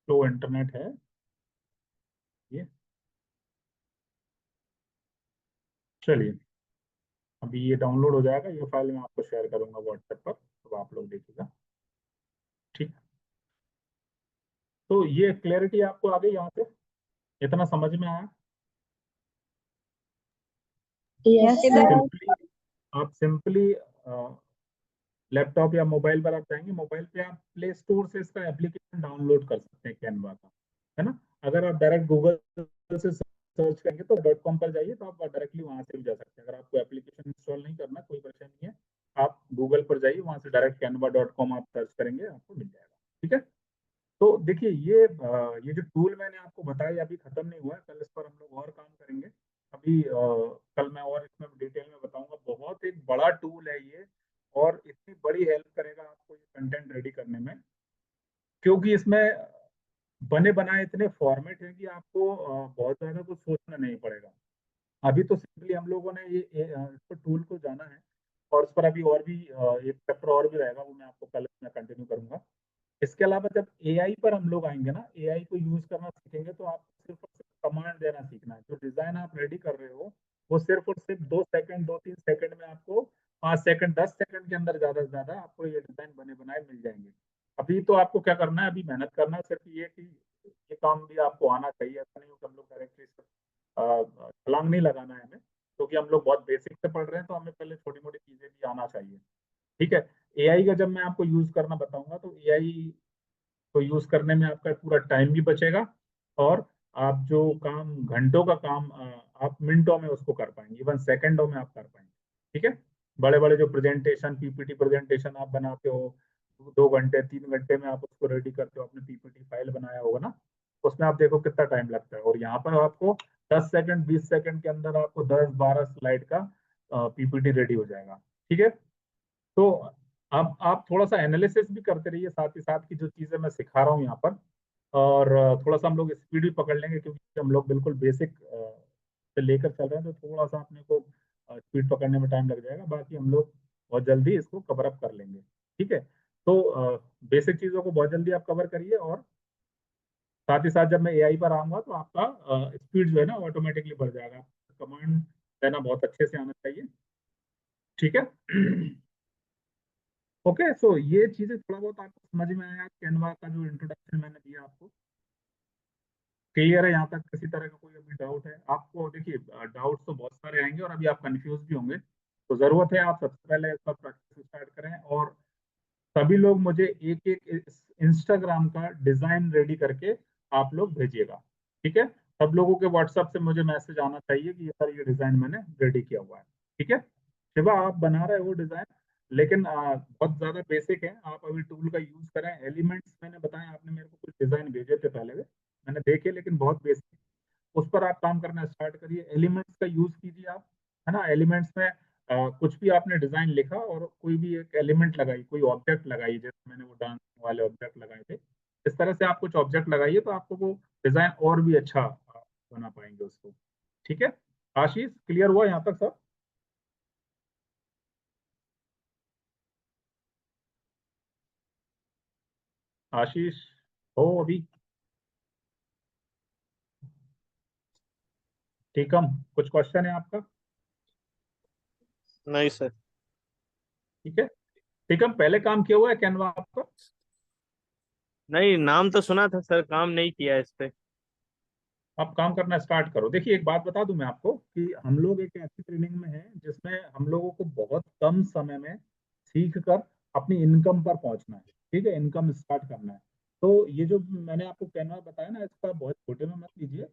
तो इंटरनेट है ये, चलिए अभी ये डाउनलोड हो जाएगा, ये फाइल मैं आपको शेयर करूंगा व्हाट्सएप पर, तो आप लोग देखिएगा। ठीक, तो ये क्लैरिटी आपको आ गई यहाँ पे, इतना समझ में आया? Yes sir. सिंपली आप सिंपली लैपटॉप या मोबाइल पर आप जाएंगे, मोबाइल पे आप प्ले स्टोर से इसका एप्लीकेशन डाउनलोड कर सकते हैं कैनवा का, है ना। अगर आप डायरेक्ट गूगल से सर्च करेंगे तो .com पर जाइए, तो आप डायरेक्टली वहां से भी जा सकते हैं। अगर आपको एप्लीकेशन इंस्टॉल नहीं करना, कोई परेशानी नहीं है, आप गूगल पर जाइए, वहां से डायरेक्ट canva.com आप सर्च करेंगे, आपको मिल जाएगा। ठीक है, तो देखिए ये जो टूल मैंने आपको बताया अभी खत्म नहीं हुआ है, कल इस पर हम लोग और काम करेंगे। अभी कल मैं और इसमें डिटेल में बताऊंगा, बहुत एक बड़ा टूल है ये, और इतनी बड़ी हेल्प करेगा आपको ये कंटेंट रेडी करने में, क्योंकि इसमें बने बनाए इतने फॉर्मेट हैं कि आपको बहुत ज्यादा कुछ सोचना नहीं पड़ेगा। अभी तो सिंपली हम लोगों ने इस पर टूल को जाना है, और इस पर अभी और भी एक चैप्टर और भी रहेगा, वो मैं आपको कल इसमें कंटिन्यू करूंगा। इसके अलावा जब एआई पर हम लोग आएंगे ना, एआई को यूज करना सीखेंगे, तो आपको सिर्फ और सिर्फ कमांड देना सीखना है। जो डिजाइन आप रेडी कर रहे हो वो सिर्फ और सिर्फ 2 सेकंड 2-3 सेकंड में आपको, 5 सेकंड 10 सेकंड के अंदर ज्यादा से ज्यादा आपको ये डिजाइन बने बनाए मिल जाएंगे। अभी तो आपको क्या करना है, अभी मेहनत करना है सिर्फ ये कि ये काम भी आपको आना चाहिए। ऐसा नहीं हो कि हम लोग डायरेक्टली छलांग नहीं लगाना है हमें, क्योंकि हम लोग बहुत बेसिक से पढ़ रहे हैं, तो हमें पहले छोटी मोटी चीजें भी आना चाहिए। ठीक है, एआई का जब मैं आपको यूज करना बताऊंगा, तो एआई को यूज करने में आपका पूरा टाइम भी बचेगा, और आप जो काम घंटों का काम आप मिनटों में उसको कर पाएंगे, इवन सेकंडों में आप कर पाएंगे। ठीक है, बड़े बड़े जो प्रेजेंटेशन पीपीटी प्रेजेंटेशन आप बनाते हो, 2 घंटे 3 घंटे में आप उसको रेडी करते हो, अपने पीपीटी फाइल बनाया होगा ना, उसमें आप देखो कितना टाइम लगता है, और यहाँ पर आपको 10 सेकंड 20 सेकंड के अंदर आपको 10-12 स्लाइड का पीपीटी रेडी हो जाएगा। ठीक है, तो अब आप थोड़ा सा एनालिसिस भी करते रहिए साथ ही साथ की जो चीजें मैं सिखा रहा हूँ यहाँ पर, और थोड़ा सा हम लोग स्पीड भी पकड़ लेंगे, क्योंकि हम लोग बिल्कुल बेसिक से लेकर चल रहे हैं, तो थोड़ा सा अपने को स्पीड पकड़ने में टाइम लग जाएगा, बाकी हम लोग बहुत जल्दी इसको कवर अप कर लेंगे। ठीक है, तो बेसिक चीजों को बहुत जल्दी आप कवर करिए, और साथ ही साथ जब मैं एआई पर आऊंगा तो आपका स्पीड जो है ना ऑटोमेटिकली बढ़ जाएगा। कमांड देना बहुत अच्छे से आना चाहिए। ठीक है, ओके, सो ये चीजें थोड़ा बहुत आपको समझ में आया, कैनवा का जो इंट्रोडक्शन मैंने दिया आपको क्लियर है यहाँ तक? किसी तरह का कोई अभी डाउट है आपको? देखिए डाउट तो बहुत सारे आएंगे, और अभी आप कंफ्यूज भी होंगे, तो जरूरत है आप सबसे पहले इसका प्रैक्टिस स्टार्ट करें, और सभी लोग मुझे एक एक इंस्टाग्राम का डिजाइन रेडी करके आप लोग भेजिएगा। ठीक है, सब लोगों के व्हाट्सएप से मुझे मैसेज आना चाहिए कि सर ये डिजाइन मैंने रेडी किया हुआ है। ठीक है, शिवा आप बना रहे हो डिजाइन, लेकिन बहुत ज्यादा बेसिक है, आप अभी टूल का यूज करें। एलिमेंट्स मैंने बताया, आपने मेरे को कुछ डिजाइन भेजे थे पहले में, मैंने देखे, लेकिन बहुत बेसिक, उस पर आप काम करना स्टार्ट करिए। एलिमेंट्स का यूज कीजिए आप, है ना। एलिमेंट्स में कुछ भी आपने डिजाइन लिखा और कोई भी एक एलिमेंट लगाई, कोई ऑब्जेक्ट लगाई, जैसे मैंने वो डांस वाले ऑब्जेक्ट लगाए थे, इस तरह से आप कुछ ऑब्जेक्ट लगाइए, तो आपको वो डिजाइन और भी अच्छा बना पाएंगे उसको। ठीक है, आशीष क्लियर हुआ यहाँ तक सब? आशीष हो अभी? टीकम कुछ क्वेश्चन है आपका? नहीं सर। ठीक है, टीकम पहले काम किया हुआ है कैनवा आपका? नहीं, नाम तो सुना था सर, काम नहीं किया इस पे। आप काम करना स्टार्ट करो। देखिए एक बात बता दूं मैं आपको कि हम लोग एक ऐसी ट्रेनिंग में हैं जिसमें हम लोगों को बहुत कम समय में सीख कर अपनी इनकम पर पहुंचना है। ठीक है, इनकम स्टार्ट करना है। तो ये जो मैंने आपको कैनवा बताया ना, इसका बहुत छोटे में मत लीजिए,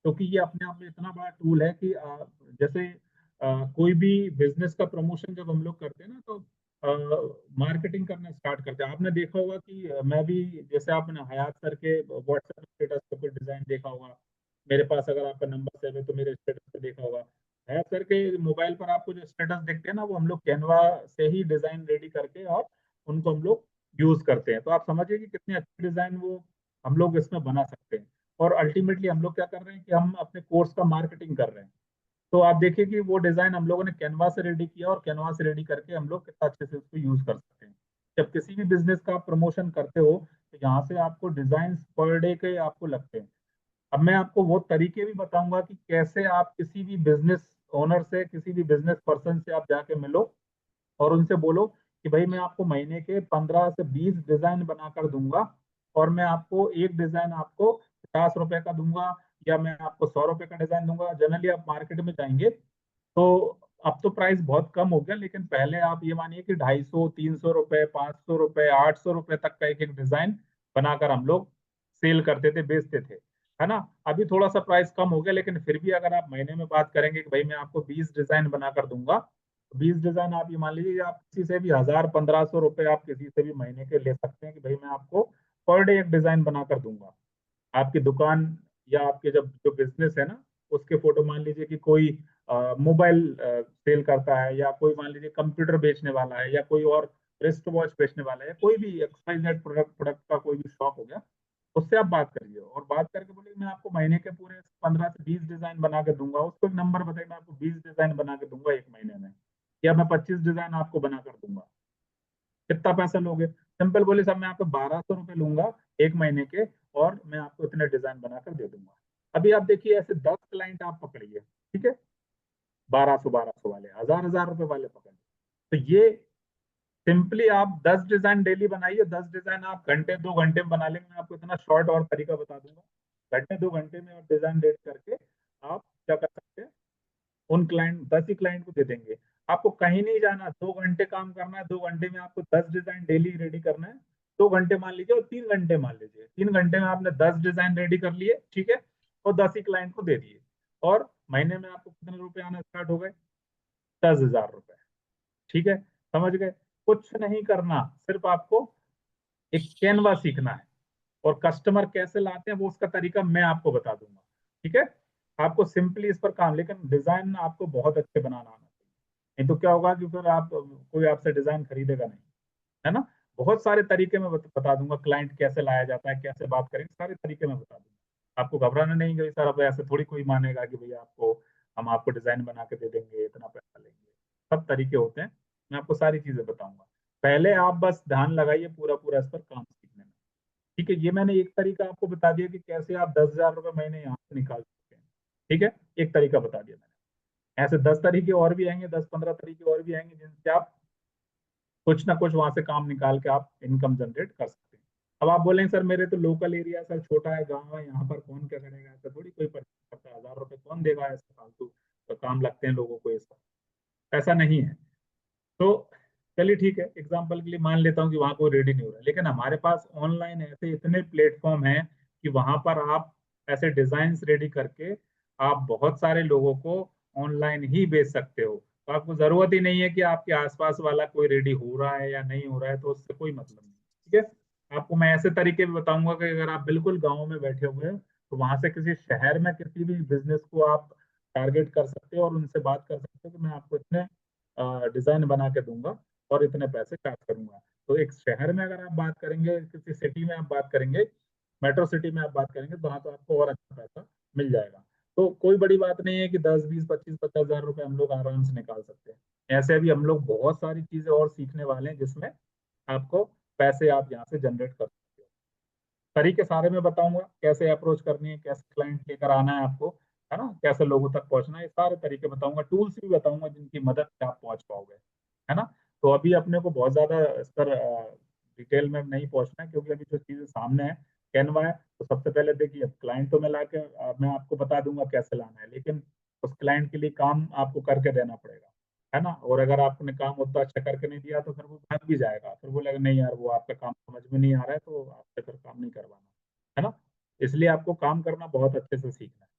क्योंकि ये अपने आप में इतना बड़ा टूल है कि जैसे कोई भी बिजनेस का प्रमोशन जब हम लोग करते हैं ना, तो मार्केटिंग करना स्टार्ट करते हैं। आपने देखा होगा कि मैं भी, जैसे आपने हयात सर के व्हाट्सएप स्टेटस पे कोई डिजाइन देखा होगा, मेरे पास अगर आपका नंबर सेव है तो मेरे स्टेटस पे देखा होगा। हयात सर के मोबाइल पर आपको जो स्टेटस दिखते हैं ना, वो हम लोग कैनवा से ही डिजाइन रेडी करके और उनको हम लोग यूज करते हैं। तो आप समझिए कि कितने अच्छे डिजाइन वो हम लोग इसमें बना सकते हैं। और अल्टीमेटली हम लोग क्या कर रहे हैं कि हम अपने कोर्स का मार्केटिंग कर रहे हैं। तो आप देखिए कि वो डिजाइन हम लोगों ने कैनवा से रेडी किया, और कैनवा से रेडी करके हम लोग कितना अच्छे से उसको यूज कर सकते हैं। जब किसी भी बिजनेस का आप प्रमोशन करते हो, तो यहाँ से आपको डिजाइन पर डे के आपको लगते हैं। अब मैं आपको वो तरीके भी बताऊंगा कि कैसे आप किसी भी बिजनेस ओनर से, किसी भी बिजनेस पर्सन से आप जाके मिलो और उनसे बोलो कि भाई मैं आपको महीने के 15 से 20 डिजाइन बनाकर दूंगा, और मैं आपको एक डिजाइन आपको 50 रुपए का दूंगा, या मैं आपको 100 रुपए का डिजाइन दूंगा। जनरली आप मार्केट में जाएंगे तो अब तो प्राइस बहुत कम हो गया, लेकिन पहले आप ये मानिए कि 250, 300 रुपए, 500 रुपए, 800 रुपए तक का एक एक डिजाइन बनाकर हम लोग सेल करते थे, बेचते थे, है ना। अभी थोड़ा सा प्राइस कम हो गया, लेकिन फिर भी अगर आप महीने में बात करेंगे कि भाई मैं आपको 20 डिजाइन बनाकर दूंगा, 20 डिजाइन आप ये मान लीजिए, आप किसी से भी 1000, 1500 रुपए आप किसी से भी महीने के ले सकते हैं कि भाई मैं आपको पर डे एक डिजाइन बनाकर दूंगा। आपकी दुकान या आपके जब जो बिजनेस है ना, उसके फोटो, मान लीजिए कि कोई मोबाइल सेल करता है, या कोई मान लीजिए कंप्यूटर बेचने वाला है, या कोई और रिस्ट वॉच बेचने वाला है, कोई भी एक्सवाइजेड प्रोडक्ट प्रोडक्ट का कोई भी शॉप हो गया, उससे आप बात करिए और बात करके बोलिए मैं आपको महीने के पूरे 15 से 20 डिजाइन बना के दूंगा। उसको एक नंबर बताइए, मैं आपको 20 डिजाइन बना के दूंगा एक महीने में, या मैं 25 डिजाइन आपको बना कर दूंगा। कितना पैसा लोगे? सिंपल बोले साहब, मैं आपको 1200 रुपये लूंगा एक महीने के, और मैं आपको इतने डिजाइन बनाकर दे दूंगा। अभी आप देखिए, ऐसे 10 क्लाइंट आप पकड़िए, ठीक है, 1200 1200 वाले, 1000 1000 रुपए वाले पकड़िए। तो ये सिंपली आप 10 डिजाइन डेली बनाइए। 10 डिजाइन आप घंटे 2 घंटे में बना लेंगे। मैं आपको इतना शॉर्ट और तरीका बता दूंगा, घंटे 2 घंटे में आप डिजाइन रेडी करके आप क्या कर सकते हैं, उन क्लाइंट 10 ही क्लाइंट को दे देंगे। आपको कहीं नहीं जाना, 2 घंटे काम करना है, 2 घंटे में आपको 10 डिजाइन डेली रेडी करना है। 2 घंटे मान लीजिए और 3 घंटे मान लीजिए, 3 घंटे में आपने 10 डिजाइन रेडी कर लिए, ठीक है, और 10 ही क्लाइंट को दे दिए, और महीने में आपको कितने रुपए आना स्टार्ट हो गए? 10,000 रुपए। ठीक है, समझ गए? कुछ नहीं करना, सिर्फ आपको एक कैनवा सीखना है, और कस्टमर कैसे लाते हैं वो उसका तरीका मैं आपको बता दूंगा। ठीक है, आपको सिंपली इस पर काम, लेकिन डिजाइन आपको बहुत अच्छे बनाना आना चाहिए, नहीं तो क्या होगा कि फिर आप, कोई आपसे डिजाइन खरीदेगा नहीं, है ना। बहुत सारे तरीके मैं बता दूंगा, क्लाइंट कैसे लाया जाता है, कैसे बात करेंगे, सारे तरीके मैं बता दूंगा। आपको घबराना नहीं कि सर अब ऐसे थोड़ी कोई मानेगा कि भैया आपको, हम आपको डिजाइन बना के दे देंगे, इतना पैसा लेंगे। सब तरीके होते हैं, मैं आपको सारी चीजें बताऊंगा। पहले आप बस ध्यान लगाइए पूरा पूरा इस पर काम सीखने में। ठीक है, ये मैंने एक तरीका आपको बता दिया कि कैसे आप 10,000 रुपये महीने यहाँ से निकाल सकते हैं। ठीक है, एक तरीका बता दिया मैंने, ऐसे 10 तरीके और भी आएंगे, 10 15 तरीके और भी आएंगे, जिनसे आप कुछ ना कुछ वहां से काम निकाल के आप इनकम जनरेट कर सकते हैं। अब आप बोलेंगे सर मेरे तो लोकल एरिया सर छोटा है, गांव है, यहाँ पर कौन क्या करेगा, ऐसा थोड़ी कोई परचेज करता है, 1000 रुपये कौन देगा ऐसा फालतू, तो काम लगते हैं लोगों को, ऐसा ऐसा नहीं है। तो चलिए ठीक है, एग्जाम्पल के लिए मान लेता हूँ कि वहाँ कोई रेडी नहीं हो रहा है, लेकिन हमारे पास ऑनलाइन ऐसे इतने प्लेटफॉर्म हैं कि वहां पर आप ऐसे डिजाइन रेडी करके आप बहुत सारे लोगों को ऑनलाइन ही बेच सकते हो। तो आपको जरूरत ही नहीं है कि आपके आसपास वाला कोई रेडी हो रहा है या नहीं हो रहा है, तो उससे कोई मतलब नहीं। ठीक है, आपको मैं ऐसे तरीके भी बताऊंगा कि अगर आप बिल्कुल गाँव में बैठे हुए हो, तो वहां से किसी शहर में किसी भी बिजनेस को आप टारगेट कर सकते हो और उनसे बात कर सकते हो कि मैं आपको इतने डिजाइन बना के दूंगा और इतने पैसे चार्ज करूंगा। तो एक शहर में अगर आप बात करेंगे, किसी सिटी में आप बात करेंगे, मेट्रो सिटी में आप बात करेंगे, तो वहाँ तो आपको और अच्छा पैसा मिल जाएगा। तो कोई बड़ी बात नहीं है कि 10 20 25 50 हजार रुपए हम लोग आराम से निकाल सकते हैं। ऐसे भी हम लोग बहुत सारी चीजें और सीखने वाले हैं जिसमें आपको पैसे आप यहाँ से जनरेट कर सकते हो। तरीके सारे मैं बताऊंगा, कैसे अप्रोच करनी है, कैसे क्लाइंट लेकर आना है आपको, है ना, कैसे लोगों तक पहुंचना है, ये सारे तरीके बताऊंगा। टूल्स भी बताऊंगा जिनकी मदद से आप पहुंच पाओगे, है ना। तो अभी अपने को बहुत ज्यादा इस पर डिटेल में नहीं पहुंचना है, क्योंकि अभी जो चीजें सामने है कैनवा है, तो सबसे पहले देखिए क्लाइंट तो मैं आपको बता दूंगा कैसे लाना है, लेकिन उस क्लाइंट के लिए काम आपको करके देना पड़ेगा, है ना। और अगर आपने काम उतना अच्छा करके नहीं दिया तो फिर वो भाग भी जाएगा, फिर बोलेगा नहीं यार वो आपका काम समझ में नहीं आ रहा है, तो आपसे फिर काम नहीं करवाना, है ना। इसलिए आपको काम करना बहुत अच्छे से सीखना है,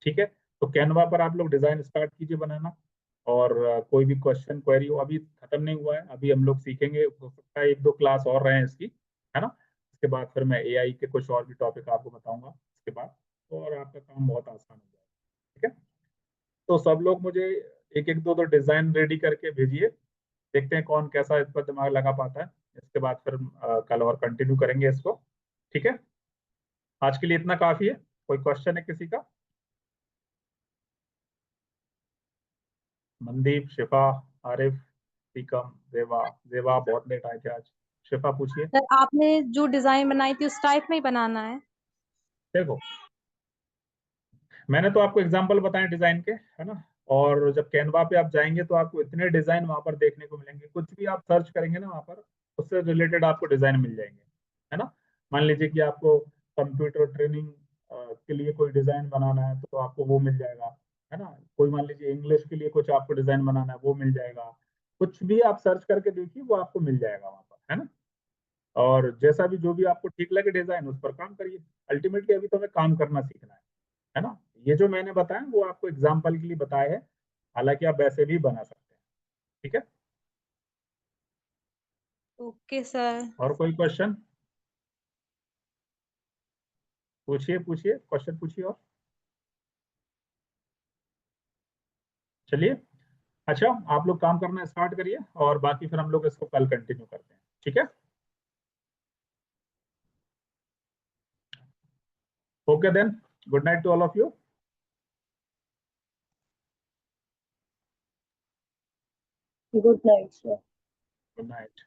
ठीक है। तो कैनवा पर आप लोग डिजाइन स्टार्ट कीजिए बनाना, और कोई भी क्वेश्चन क्वेरी हो, अभी खत्म नहीं हुआ है, अभी हम लोग सीखेंगे, हो सकता है 1-2 क्लास और रहे हैं इसकी, है ना। इसके बाद फिर मैं एआई के कुछ और भी टॉपिक आपको बताऊंगा इसके बाद, और आपका काम बहुत आसान हो जाएगा, ठीक है। तो सब लोग मुझे एक एक दो डिजाइन रेडी करके भेजिए, देखते हैं कौन कैसा इस पर दिमाग लगा पाता है। इसके बाद फिर कल और कंटिन्यू करेंगे इसको, ठीक है। आज के लिए इतना काफी है। कोई क्वेश्चन है किसी का? मनदीप, शिफा, आरिफ, सीकम, देवा। देवा बहुत लेट आए थे आज। शिफा पूछिए। सर आपने जो डिजाइन बनाई थी उस टाइप में ही बनाना है? देखो मैंने तो आपको एग्जांपल बताए डिजाइन के, है ना। और जब कैनवा पे आप जाएंगे तो आपको इतने डिजाइन वहां पर देखने को मिलेंगे, कुछ भी आप सर्च करेंगे ना वहां पर, उससे रिलेटेड आपको डिजाइन मिल जाएंगे, है ना। मान लीजिए कि आपको कंप्यूटर ट्रेनिंग के लिए कोई डिजाइन बनाना है तो आपको वो मिल जाएगा, है ना। कोई मान लीजिए इंग्लिश के लिए कुछ आपको डिजाइन बनाना है, वो मिल जाएगा। कुछ भी आप सर्च करके देखिए वो आपको मिल जाएगा वहां पर, है ना। और जैसा भी जो भी आपको ठीक लगे डिजाइन, उस पर काम करिए। अल्टीमेटली अभी तो हमें काम करना सीखना है ना। ये जो मैंने बताया वो आपको एग्जाम्पल के लिए बताया है, हालांकि आप वैसे भी बना सकते हैं, ठीक है। Okay sir. और कोई क्वेश्चन पूछिए, पूछिए क्वेश्चन पूछिए और चलिए। अच्छा आप लोग काम करना स्टार्ट करिए, और बाकी फिर हम लोग इसको कल कंटिन्यू करते हैं, ठीक है। Okay then, good night to all of you. Good night, sir. Good night.